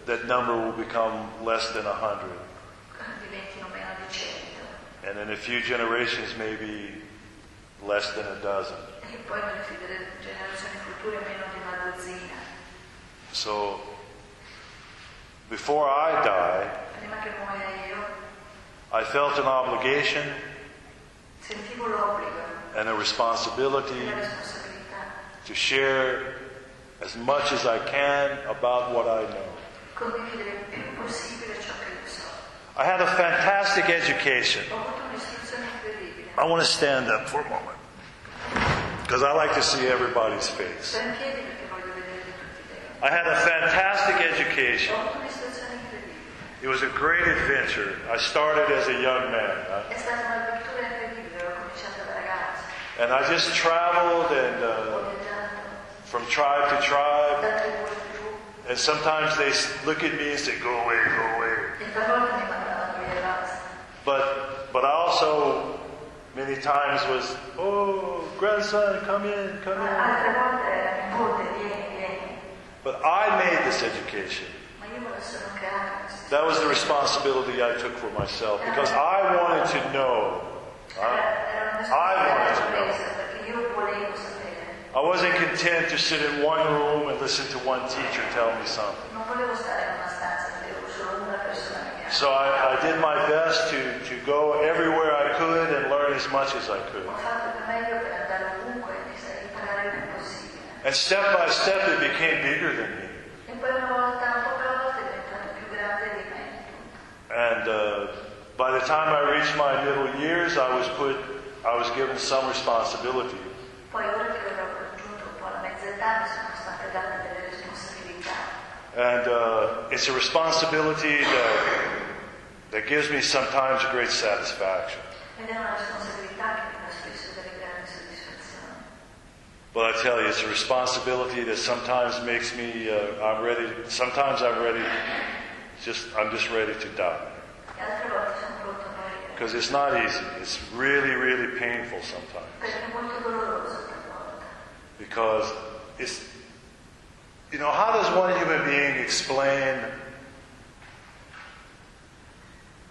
that number will become less than 100. diventino meno di 100 And in a few generations, maybe less than a dozen. e poi nelle generazioni future meno di una dozzina. So, before I die, Prima che muoia io, I felt an obligation sentivo l'obbligo and a e responsibility la responsabilità to share as much as I can about what I know. condividere il più possibile ciò che io so. I had a fantastic education. Ho avuto un'istruzione incredibile. I want to stand up for a moment because I like to see everybody's face. Sto in piedi perché voglio vederli tutti dentro. I had a fantastic education. Ho avuto un'istruzione incredibile. It was a great adventure. I started as a young man, È stata un'avventura incredibile, ho cominciato da ragazzo. and I just traveled and Ho viaggiato from tribe to tribe. da tribù in tribù. And sometimes they look at me and say, "Go away, go away." E talvolta mi mandavano via e basta. But I also many times was, "Oh, grandson, come in, come in." Altre volte era nipote, vieni. But I made this education. Ma io me la sono creata. That was the responsibility I took for myself because I wanted to know. Era una I wanted to know. sorpresa perché io volevo sapere. I wasn't content to sit in one room and listen to one teacher tell me something. Non volevo stare in una stanza dove avevo solo una persona che So I did my best to go everywhere I could and learn as much as I could. ho fatto il meglio per andare ovunque e imparare il più possibile. And step by step it became bigger than me. E poi una volta, poco alla volta, è diventato più grande di me. And by the time I reached my middle years, I was given some responsibility. Poi ora che avevo raggiunto un po' la mezza età mi sono state date delle responsabilità. And it's a responsibility that gives me sometimes great satisfaction. Ed è una responsabilità che mi dà spesso delle grandi soddisfazioni. But I tell you, it's a responsibility that sometimes makes me, sometimes I'm just ready to die. E altre volte sono pronto a morire. Because it's not easy. It's really, really painful sometimes. Perché è molto doloroso talvolta. Because it's, how does one human being explain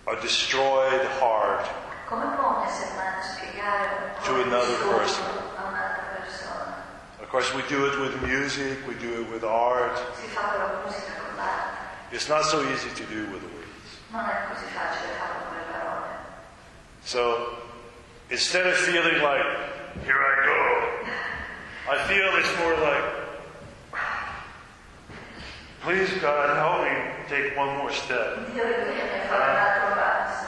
a destroyed heart Come può un essere umano spiegare un to another disturbo person? a un'altra persona? Of course, we do it with music, we do it with art. Si fa con la musica, con l'arte. It's not so easy to do with words. Non è così facile farlo con le parole. So, instead of feeling like, here I go, I feel it's more like, please God, help me take one more step. Dio aiutami a fare un altro passo.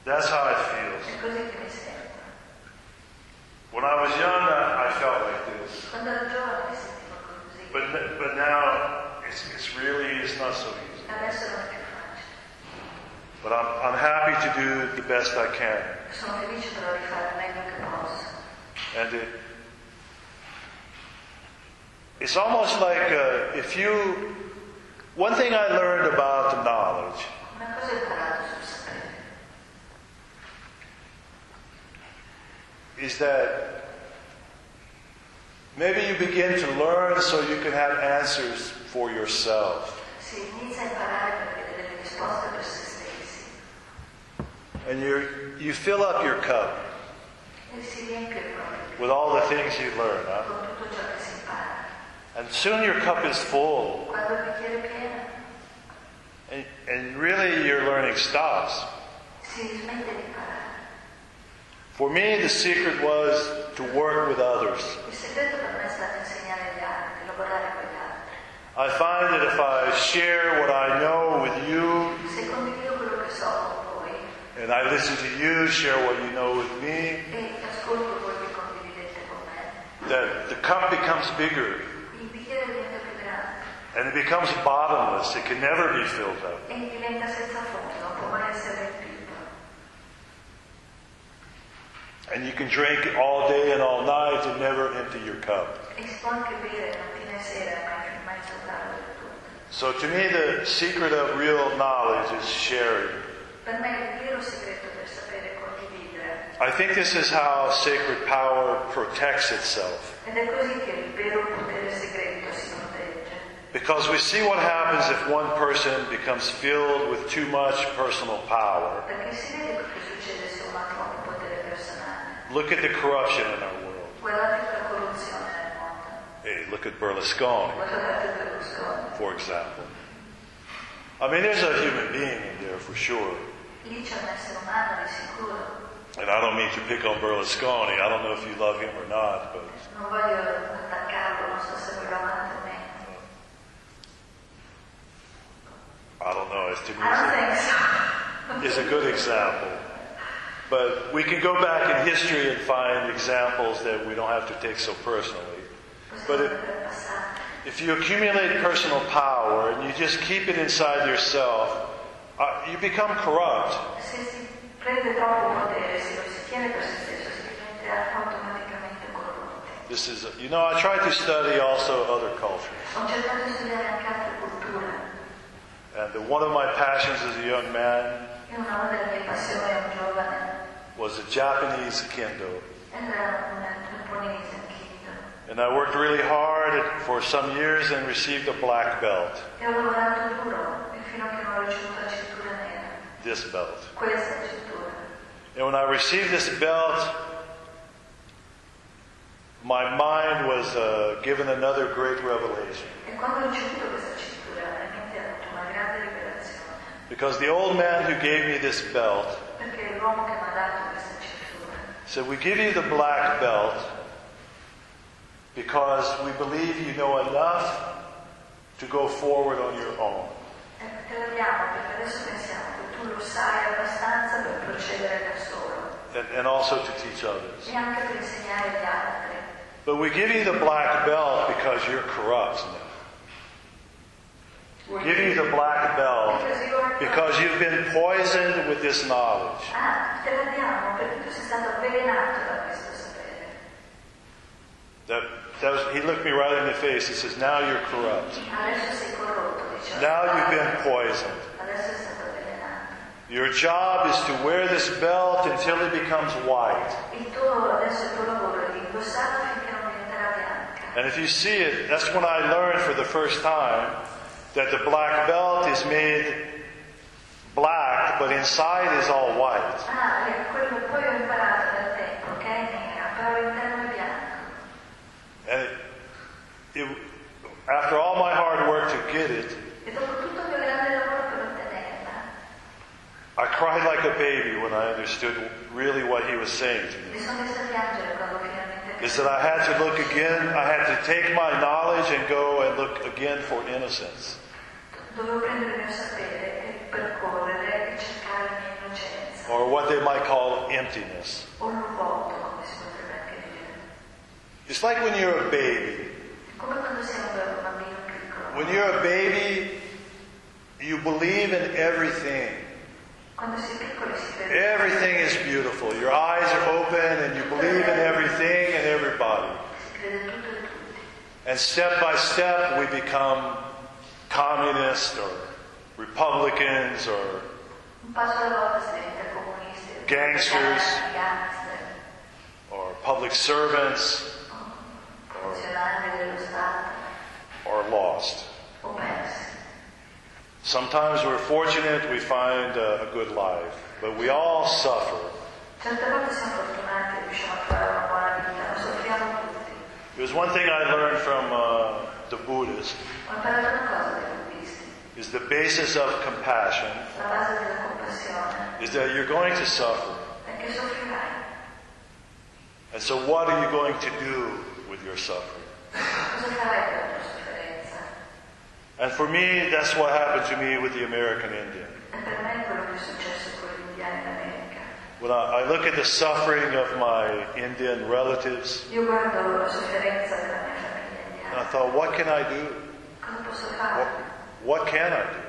That's how it feels. È così che mi sento. When I was young, I felt like this. Quando ero giovane mi sentivo così. But now, it's not so easy. Adesso non è più facile. But I'm happy to do the best I can. Sono felice però di fare il meglio che posso. And it's almost like one thing I learned about the knowledge Una cosa ho imparato sul sapere. is that maybe you begin to learn so you can have answers for yourself. Si inizia a imparare per avere delle risposte per se stessi. And you fill up your cup E si riempie il proprio with all the things you learn. Huh? con tutto ciò che si impara. And soon your cup is full. Quando il bicchiere è pieno, And really your learning stops. si smette di imparare. For me, the secret was to work with others. Il segreto per me è stato insegnare agli altri, lavorare con gli altri. I find that if I share what I know with you, Se condivido quello che so con voi and I listen to you share what you know with me, e ascolto voi che condividete con me, that the cup becomes bigger il bicchiere diventa più grande and it becomes bottomless. It can never be filled up. e diventa senza fondo, non può mai essere riempito. And you can drink all day and all night and never empty your cup. E si può anche bere mattina e sera, ma mai saltarlo del tutto. So to me, the secret of real knowledge is sharing. Per me il vero segreto del sapere è condividere. I think this is how sacred power protects itself. Ed è così che il vero potere segreto si protegge. Because we see what happens if one person becomes filled with too much personal power. Perché si vede quello che succede se uno ha troppo potere personale. Look at the corruption in our world. Guardate la corruzione nel mondo. Hey, look at Berlusconi, Guardate Berlusconi. for example. I mean, there's a human being in there for sure. Lì c'è un essere umano di sicuro. And I don't mean to pick on Berlusconi. I don't know if you love him or not, but Non voglio attaccarlo, non so se voi lo amate o meno. I don't know. It's to I don't me think so. is a good example. But we can go back in history and find examples that we don't have to take so personally. But Possiamo vedere il passato. if you accumulate personal power and you just keep it inside yourself, you become corrupt. Se si prende troppo potere, se lo si tiene per se stesso, si diventa automaticamente corrotti. This is, I try to study also other cultures. Ho cercato di studiare anche altre culture. And one of my passions as a young man E una delle mie passioni da un giovane was the Japanese kendo. era un giapponese anch'io. And I worked really hard for some years and received a black belt, E ho lavorato duro fino a che non ho ricevuto la cintura nera. this belt. Questa cintura. And when I received this belt, my mind was given another great revelation. E quando ho ricevuto questa cintura, la mia mente ha avuto una grande rivelazione. Because the old man who gave me this belt Perché l'uomo che mi ha dato questa cintura said, we give you the black belt because we believe you know enough to go forward on your own. te la diamo perché adesso pensiamo che tu lo sai abbastanza per procedere da solo And also to teach others. e anche per insegnare agli altri. But we give you the black belt because you're corrupt now. We give you the black belt because you've been poisoned with this knowledge. Ah, te la diamo perché tu sei stato avvelenato da questo sapere. He looked me right in the face. He says, now you're corrupt. Adesso sei corrotto, diciamo. Now you've been poisoned. Adesso sei stato avvelenato. Your job is to wear this belt until it becomes white. Adesso il tuo lavoro è di indossarla finché non diventerà bianca. And if you see it, that's when I learned for the first time that the black belt is made black, but inside is all white. Quello che poi ho imparato nel tempo, che è nera, però l'interno è bianco. And after all my hard work to get it, E dopo tutto il mio grande lavoro per ottenerla, I cried like a baby when I understood really what he was saying to mi me. sono messa a piangere quando finalmente Is that I had to look again, I had to take my knowledge and go and look again for innocence. dovevo prendere il mio sapere e percorrere e cercare la mia innocenza. Or what they might call emptiness. O il vuoto, come si potrebbe anche dire. It's like when you're a baby. Come quando sei un bambino piccolo. When you're a baby, you believe in everything. Quando si è piccoli si crede. Everything is beautiful. Your eyes are open and you believe in everything and everybody. Si crede tutto e tutti. And step by step we become communists or Republicans or Un passo alla volta si diventa comunisti. Gangsters. Gangster. or public servants Funzionari dello Stato. or lost. O persi. Sometimes we're fortunate, we find a good life, but we all suffer. Certe volte siamo fortunati e riusciamo a fare una buona vita, ma soffriamo tutti. There's one thing I learned from the Buddhists, Ho imparato una cosa dai buddisti. is the basis of compassion, La base della compassione is that you're going to suffer. è che soffrirai. And so what are you going to do with your suffering? Cosa farai per la tua sofferenza? And for me, that's what happened to me with the American Indian. E per me è quello che è successo con gli indiani d'America. When I look at the suffering of my Indian relatives, Io guardo la sofferenza della mia famiglia and I indiana. thought, what can I do? Cosa posso fare? What can I do?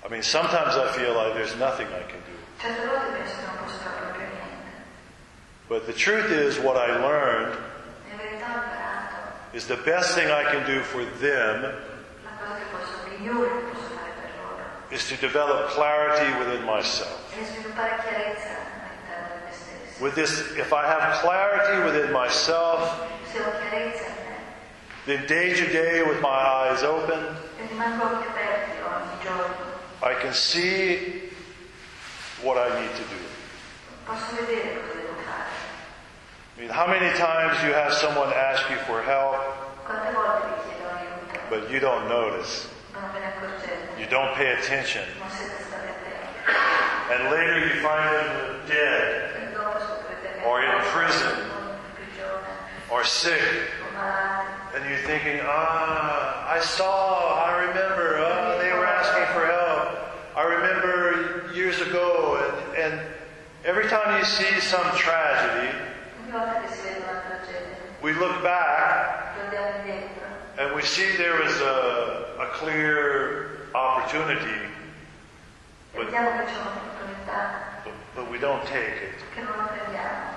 I mean, sometimes I feel like there's nothing I can do. Certe volte penso che non posso fare proprio niente. But the truth is, what I learned In verità ho imparato is the best thing I can do for them la cosa migliore che posso fare per loro is to develop clarity within myself. è sviluppare chiarezza all'interno di me stesso. With this, if I have clarity within myself, Se ho chiarezza in me then day to day with my eyes open, e rimango occhi aperti ogni giorno, I can see what I need to do. posso vedere cosa devo fare. I mean, how many times you have someone ask you for help, Quante volte vi chiedo aiuto, but you don't notice, ma non ve ne accorgete, you don't pay attention, non siete stati attenti. and later you find them dead, E dopo scoprite che or in prison, in prigione, or sick, o malati. and you're thinking, I remember, they were asking for help. I remember years ago, and every time you see some tragedy, Ogni volta che si vede una tragedia, we look back guardiamo indietro and we see there was a clear opportunity, e vediamo che c'è un'opportunità but we don't take it. che non la prendiamo.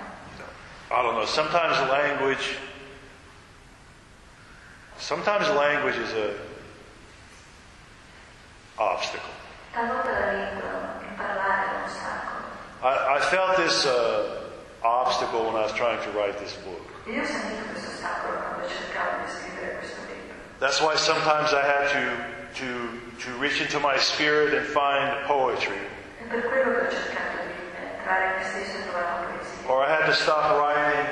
I don't know, sometimes language is a obstacle. Talvolta la lingua, il parlare è un ostacolo. I felt this obstacle when I was trying to write this book. E io ho sentito questo ostacolo quando cercavo di scrivere questo libro. That's why sometimes I had to reach into my spirit and find poetry. È per quello che ho cercato di entrare in me stesso e trovare la poesia. Or I had to stop writing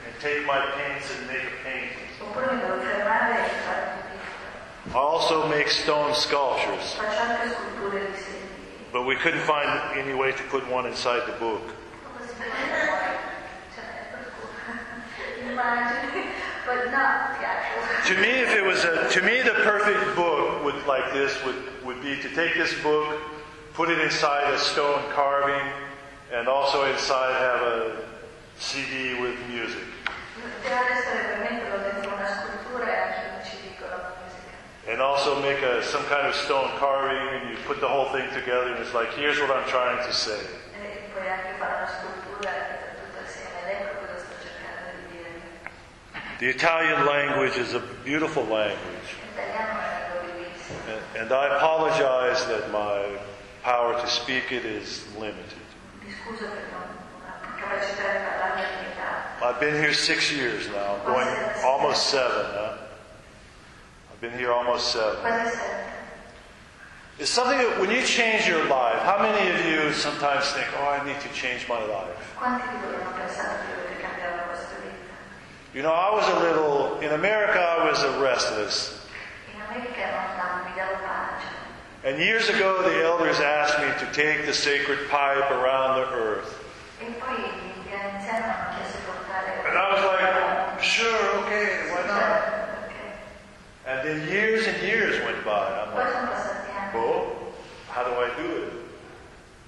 and take my paints and make a painting. Oppure mi devo fermare e fare un dipinto. I also make stone sculptures, Faccio anche sculture di disegni. but we couldn't find any way to put one inside the book. Come si vede? Cioè, immagini, but not the actual. To me, the perfect book like this would be to take this book, put it inside a stone carving, and also inside have a CD with music. L'ideale sarebbe metterlo dentro una scultura e anche un CD con la musica. And also make some kind of stone carving, and you put the whole thing together, and it's like, here's what I'm trying to say. E puoi anche fare una scultura e mettere tutto assieme ed ecco cosa sto cercando di dire. The Italian language is a beautiful language, L'italiano è una lingua bellissima. and I apologize that my power to speak it is limited. Mi scuso per una capacità di parlare limitata. I've been here 6 years now, going almost 7 now. I've been here almost 7. Quasi 7. It's something that when you change your life, how many of you sometimes think, oh, I need to change my life? Quanti di voi hanno pensato che dovete cambiare la vostra vita? You know, in America, I was a restless. In America non mi davo pace. And years ago, the elders asked me to take the sacred pipe around the earth. E poi gli anziani hanno chiesto di portare... And I was like, sure, okay, why not? Okay. And then years and years went by. I'm Poi like, sono passati anni. well, how do I do it?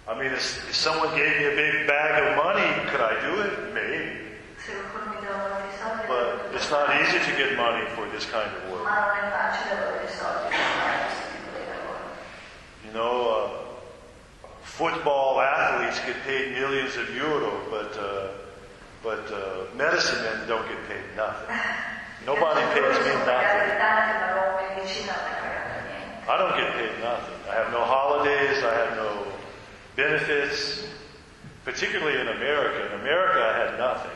I mean, if someone gave me a big bag of money, could I do it? Maybe. Se qualcuno mi dava molti soldi... But it's not easy to get money for this kind of work. Ma non è facile avere soldi per fare questo tipo di lavoro. You know, football athletes get paid millions of euro, but medicine men don't get paid nothing. Nobody pays me nothing. I don't get paid nothing. I have no holidays. I have no benefits. Particularly in America. In America, I had nothing.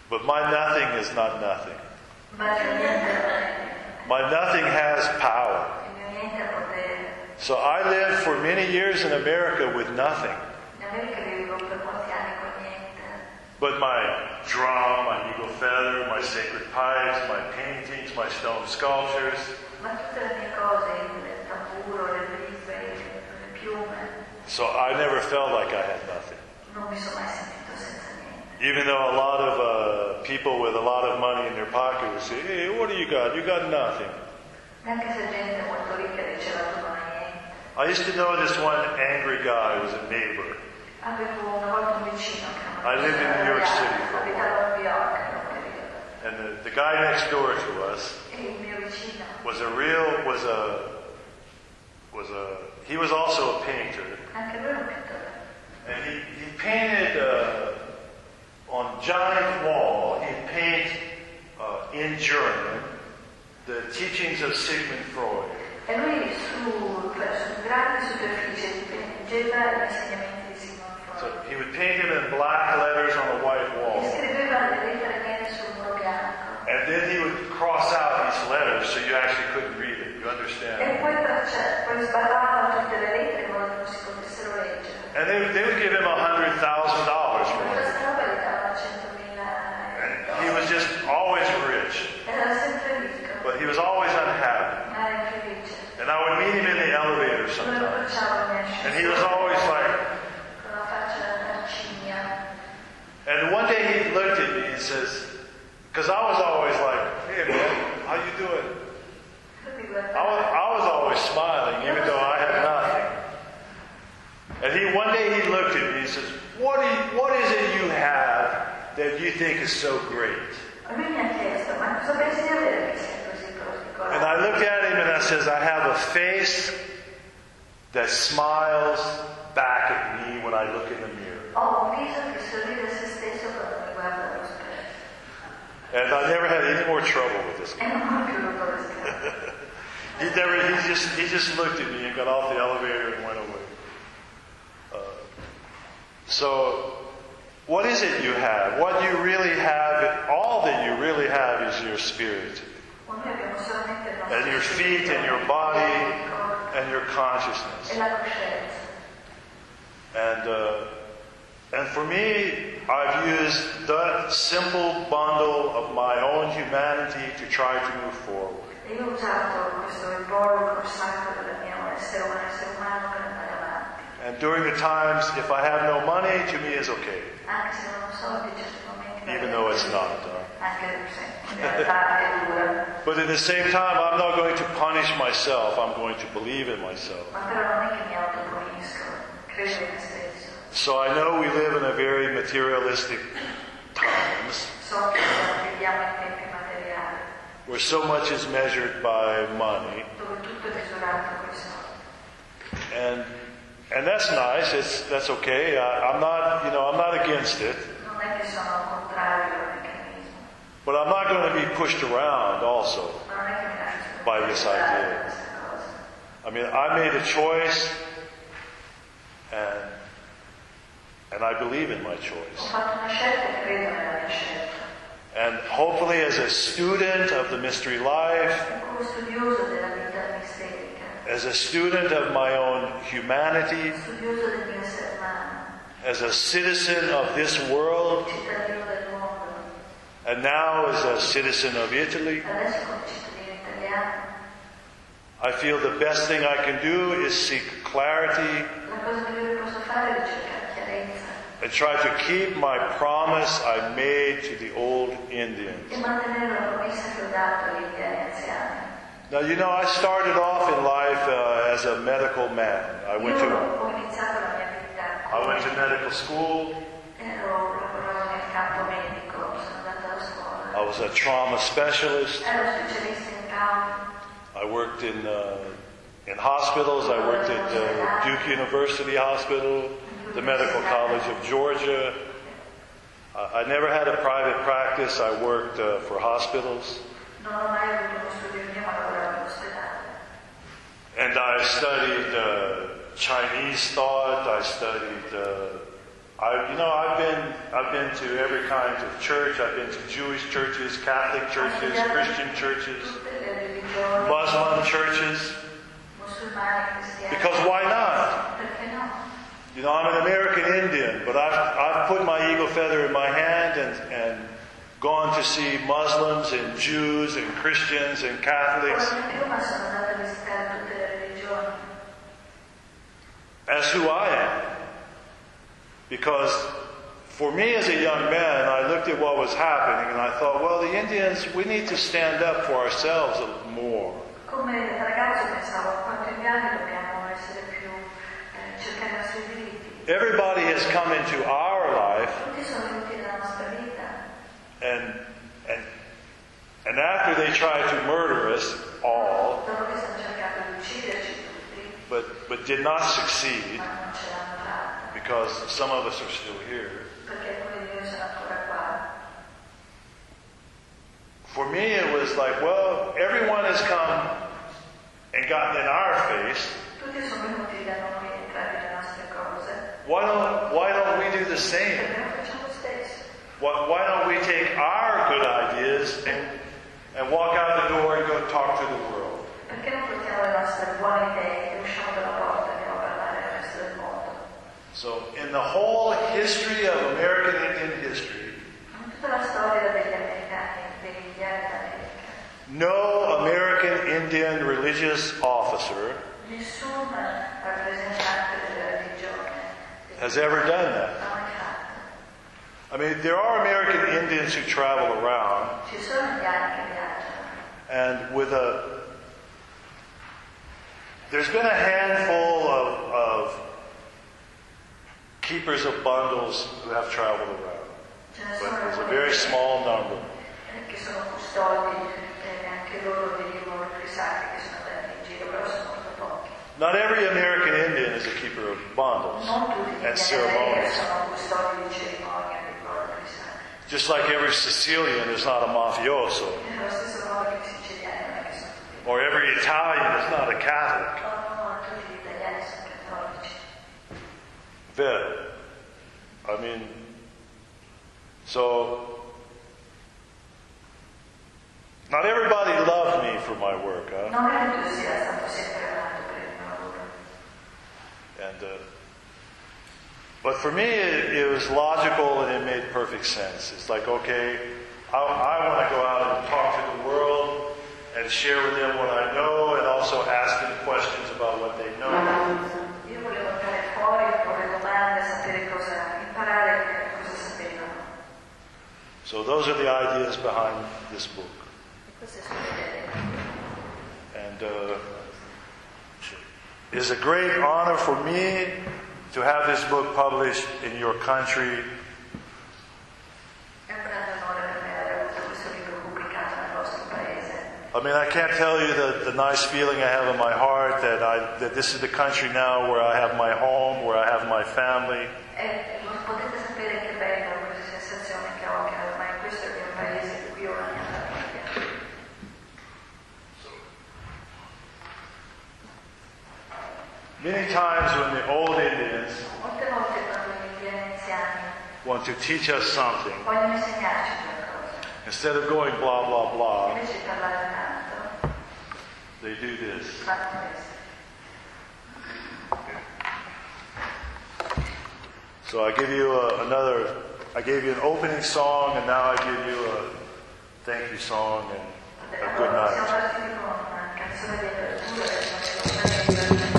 But my nothing is not nothing. My nothing has power. So I lived for many years in America with nothing. But my drum, my eagle feather, my sacred pipes, my paintings, my stone sculptures. So I never felt like I had nothing. Even though a lot of people with a lot of money in their pocket would say, hey, what do you got? You got nothing. I used to know this one angry guy who was a neighbor. I lived in New York City for a while. And the guy next door to us he was also a painter. And he painted on giant wall, he'd paint in German the teachings of Sigmund Freud. E lui su grandi superfici dipingeva gli insegnamenti di Sigmund Freud. So he would paint him in black letters on a white wall. E scriveva delle lettere nere sul muro bianco. And then he would cross out these letters so you actually couldn't read it. You understand? E poi sbarravano tutte le lettere in modo che non si potessero leggere. And they would give him $100,000 for it. Questa roba gli davano 100.000 And he was just always rich. Era sempre ricco. But he was always unhappy. Ma era infelice. And I would meet him in the elevator sometimes. And he was always like... Con la faccia da cigna. And one day he looked at me and says... Because I was always like, hey man, how you doing? I was always smiling even though I had nothing. And one day he looked at me and says, what is it you have that you think is so great? And I looked at him and I says, I have a face that smiles back at me when I look in the mirror. And I never had any more trouble with this guy. He just looked at me and got off the elevator and went away. So, what is it you have? What you really have, all that you really have is your spirit. And your feet and your body and your consciousness. And for me, I've used that simple bundle of my own humanity to try to move forward. And during the times, if I have no money, to me is okay. Even though it's not. But at the same time, I'm not going to punish myself. I'm going to believe in myself. So I know we live in a very materialistic times where so much is measured by money. And that's nice. That's okay. I'm not against it. But I'm not going to be pushed around also by this idea. I mean, I made a choice and I believe in my choice. And hopefully as a student of the mystery life, come studioso della vita misterica, as a student of my own humanity, studioso del mio essere umano, as a citizen of this world, cittadino del mondo, and now as a citizen of Italy, adesso come cittadino italiano, I feel the best thing I can do is seek clarity la cosa migliore che posso fare è cercare chiarezza and try to keep my promise I made to the old Indians. e mantenere la promessa che ho dato agli indiani anziani. Now, you know, I started off in life as a medical man. I went Io to ho iniziato la mia vita, medical school. lavoravo nel campo medico, sono andata alla scuola, I was a trauma specialist. ero specialista in trauma, I worked in hospitals. I worked at Duke University Hospital, the Medical College of Georgia. I never had a private practice. I worked for hospitals. non ho mai avuto uno studio mio, ma lavoravo in ospedale. And I studied Chinese thought. I studied. I've been to every kind of church. I've been to Jewish churches, Catholic churches, Christian churches, Tutte le religioni, Muslim churches. musulmani, cristiani. Because why not? Perché no? You know, I'm an American Indian, but I've put my eagle feather in my hand and gone to see Muslims and Jews and Christians and Catholics Come Piuma sono andata a visitare tutte le religioni. as who I am. Because for me as a young man, I looked at what was happening and I thought, well, the Indians, we need to stand up for ourselves a little more. Come ragazzo pensavo, quanto indiani dobbiamo essere più, cercare i nostri diritti. Everybody has come into our life, Tutti sono venuti nella nostra vita. and after they tried to murder us all, Dopo che stanno cercando di ucciderci tutti, but did not succeed, ma non ce l'hanno fatta, because some of us are still here. perché alcuni di noi sono ancora qua. For me, it was like, well, everyone has come and gotten in our face. Tutti sono venuti da noi e entrati nelle nostre cose. Why don't we do the same? Perché non facciamo lo stesso? Why don't we take our good ideas and walk out the door and go talk to the world? Perché non portiamo le nostre buone idee e usciamo dalla porta e andiamo a parlare al resto del mondo? So, in the whole history of American Indian history, In tutta la storia degli americani, degli indiani d'America, no American Indian religious officer nessun rappresentante della religione has ever done that. l'ha mai fatto. I mean, there are American Indians who travel around, Ci sono indiani che viaggiano. and there's been a handful of keepers of bundles who have traveled around, Ce ne but sono there's a alcuni very small number. che sono custodi e anche loro venivano risati che sono andati in giro, però sono molto pochi. Not every American Indian is a keeper of bundles Non tutti gli and indiani ceremonies. sono custodi di cerimonia di ricordo risati. Just like every Sicilian is not a mafioso, E allo stesso modo che i siciliani non è che sono tutti. or every Italian is not a Catholic. No, tutti gli italiani sono cattolici. Vero. I mean, so not everybody loved me for my work, huh? Non è che tu sia stato sempre amato per il mio lavoro. And but for me, it was logical and it made perfect sense. It's like, okay, I want to go out and talk to the world and share with them what I know, and also ask them questions about what they know. Io volevo andare fuori, porre domande, sapere cosa imparare, cosa sapevano. So those are the ideas behind this book. Queste sono le idee. And it is a great honor for me to have this book published in your country. È un grande onore per me aver avuto questo libro pubblicato nel vostro paese. I mean, I can't tell you the nice feeling I have in my heart that this is the country now where I have my home, where I have my family. E non potete sapere che bella questa sensazione che ho, che ormai questo è il mio paese, di cui ho la mia famiglia. Many times when the old Indians Molte volte quando gli indiani anziani want to teach us something, vogliono insegnarci qualcosa instead of going blah, blah, blah, invece di parlare tanto, they do this. fanno questo. So I give you I gave you an opening song, and now I give you a thank you song and a good Siamo night. partiti con una canzone di apertura e una canzone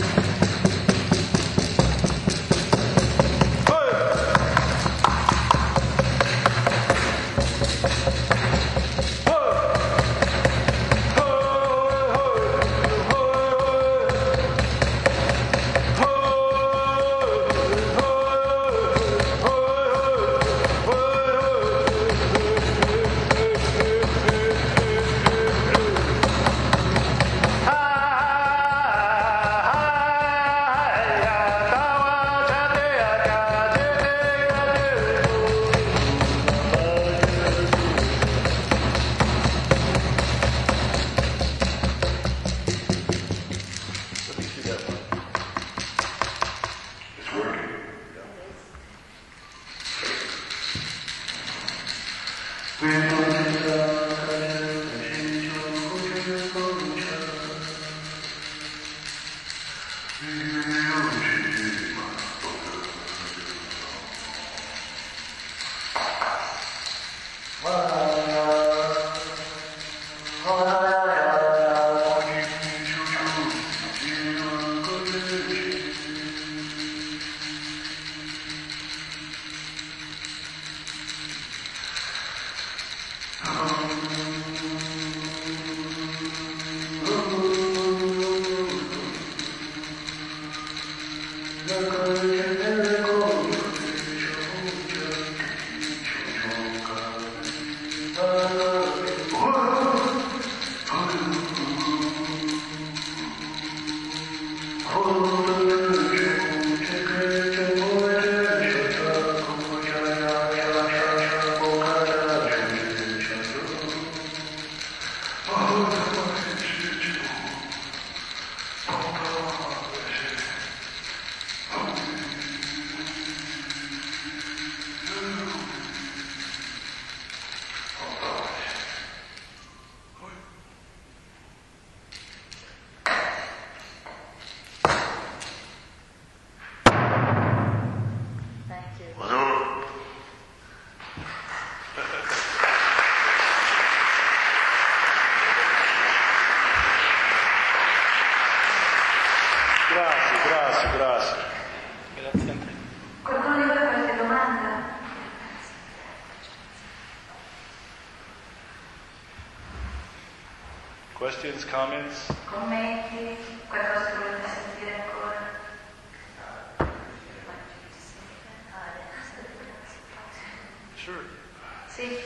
Questions, comments? commenti, qualcosa che volete sentire ancora? Sure. Sì.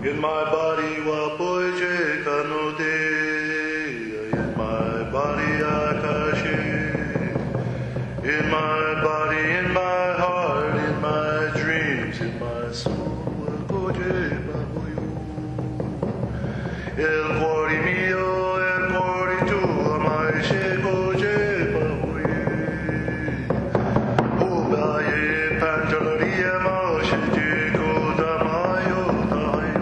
In my body, wa poje kanode. In my body, akashi. In my body, in my heart, in my dreams, in my soul, wa poje baboyo. El cuore mio, el cuore tuo, mai se poje baboye. Ubaye pantaloria mo se dico da mayo dai.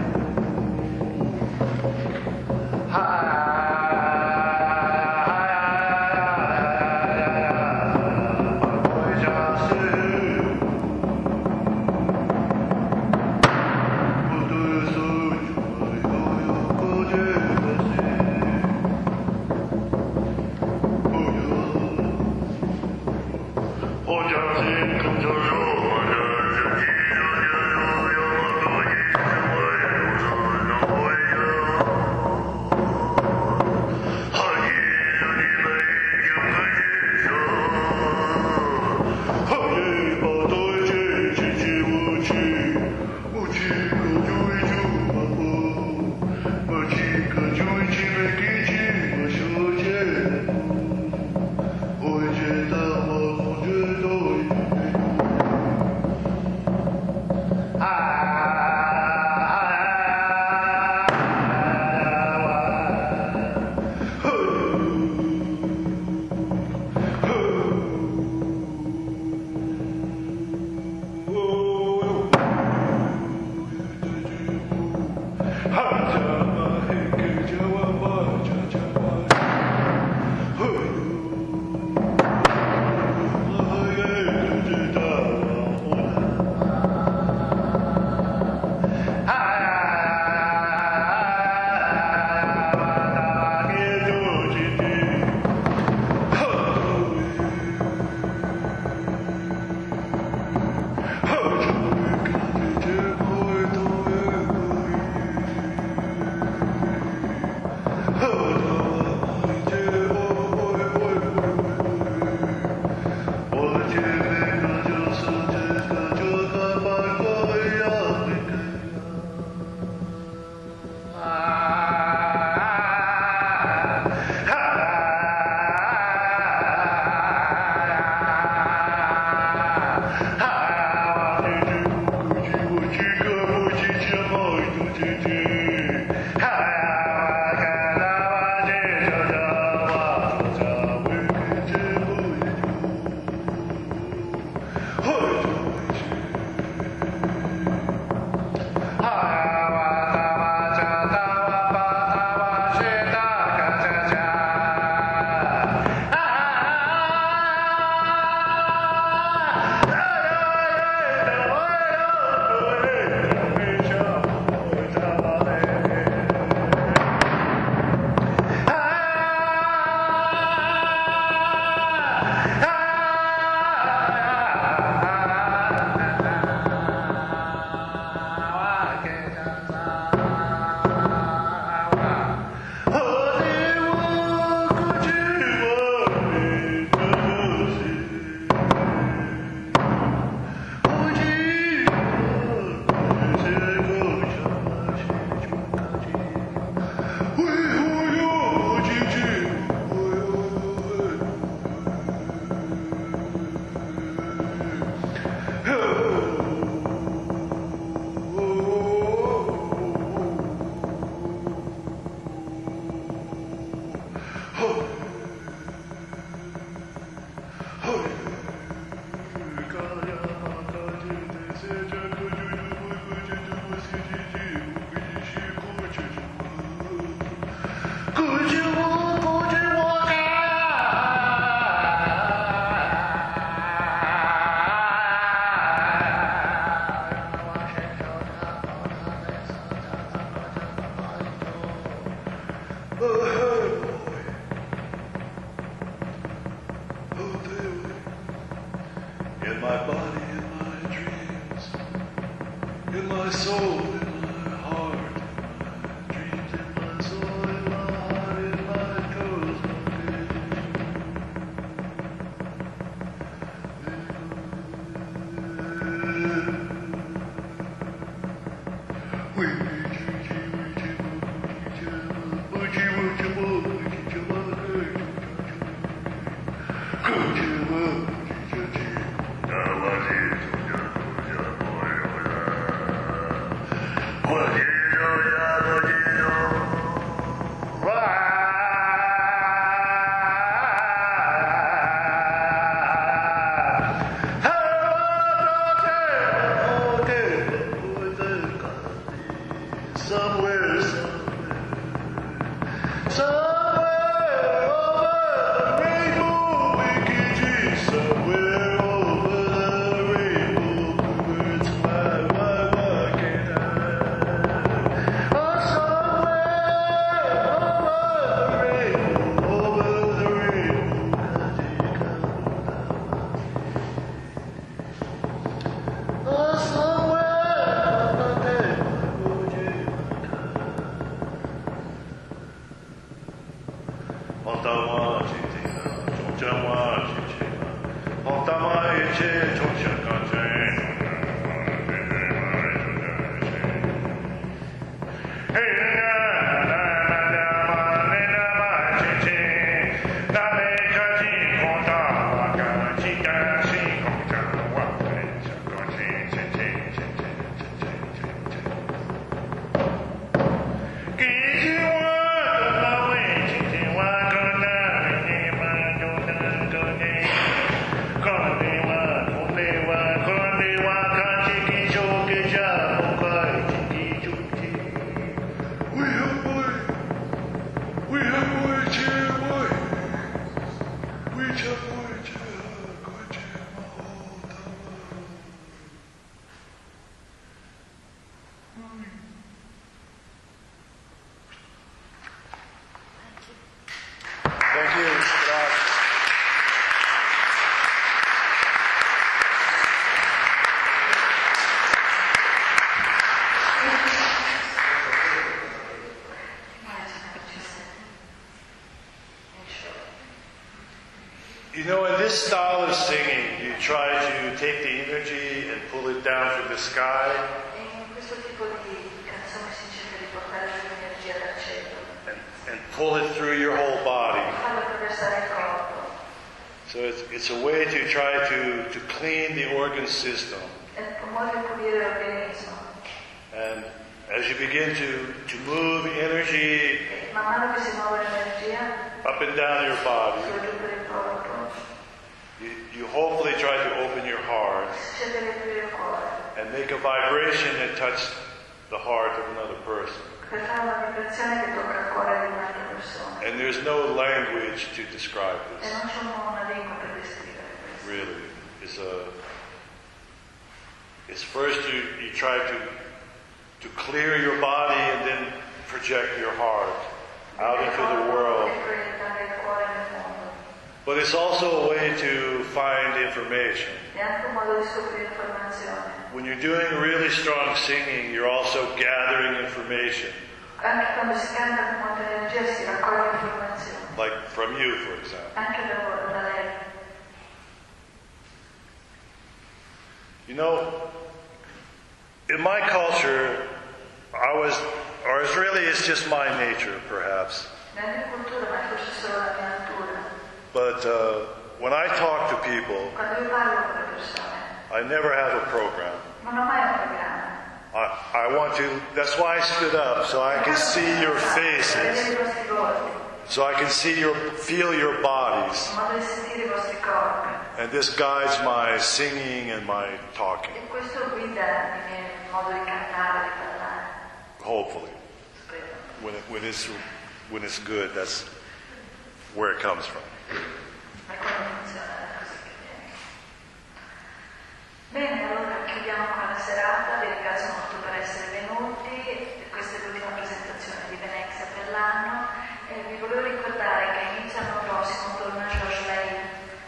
Good the sky E in questo tipo di canzone si cerca di portare l'energia dal cielo and pull it through your whole body. e farlo attraversare il corpo. So it's a way to try to clean the organ system. È un modo di pulire l'organismo. And as you begin to move energy E man mano che si muove l'energia, up and down your body, su e giù per il corpo, you hopefully try to open your heart si cerca di aprire il cuore and make a vibration that touches the heart of another person. per fare una vibrazione che tocca il cuore di un'altra persona. And there's no language to describe E this. non c'è una lingua per descrivere questo. Really, it's first you try to clear your body and then project your heart out into the world. E proiettare il cuore nel mondo. But it's also a way to find information. È anche un modo di scoprire informazione. When you're doing really strong singing, you're also gathering information, Anche quando si canta con molta energia si raccoglie informazione. like from you, for example. Anche da lei. You know, in my culture, or it's really, it's just my nature, perhaps. Nella mia cultura, ma è forse solo la mia natura. But when I talk to people, Quando io parlo con le persone, I never have a program. non ho mai un programma. I want to, that's why I stood up, so I can see your faces, Vedere i vostri volti, so I can feel your bodies. in modo di sentire i vostri corpi. And this guides my singing and my talking, E questo guida il mio modo di cantare, di parlare. hopefully. Spero. When it's good, that's where it comes from. Ma come funziona è così che viene. Bene, allora chiudiamo con la serata, vi ringrazio molto per essere venuti, questa è l'ultima presentazione di Venexia per l'anno. Vi volevo ricordare che inizio l'anno prossimo torna George Lane,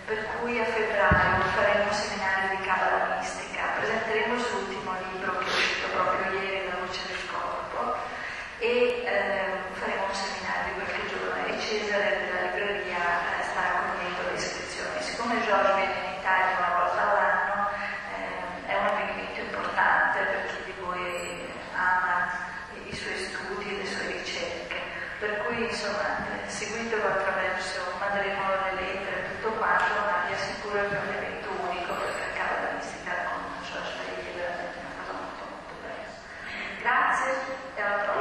per cui a febbraio faremo un seminario di Cabala mistica, presenteremo il suo ultimo libro che è uscito proprio ieri, La luce del corpo, e faremo un seminario di qualche giorno e Cesare della libreria sta raccogliendo le iscrizioni. Siccome George viene in Italia una volta all'anno, è un avvenimento importante per chi di voi ama i suoi studi e le sue ricerche, per cui insomma seguitelo attraverso, manderemo le lettere e tutto quanto, ma vi assicuro che è un evento unico perché accade la mistica con George Lane, è veramente una cosa molto molto bella. Grazie e alla prossima.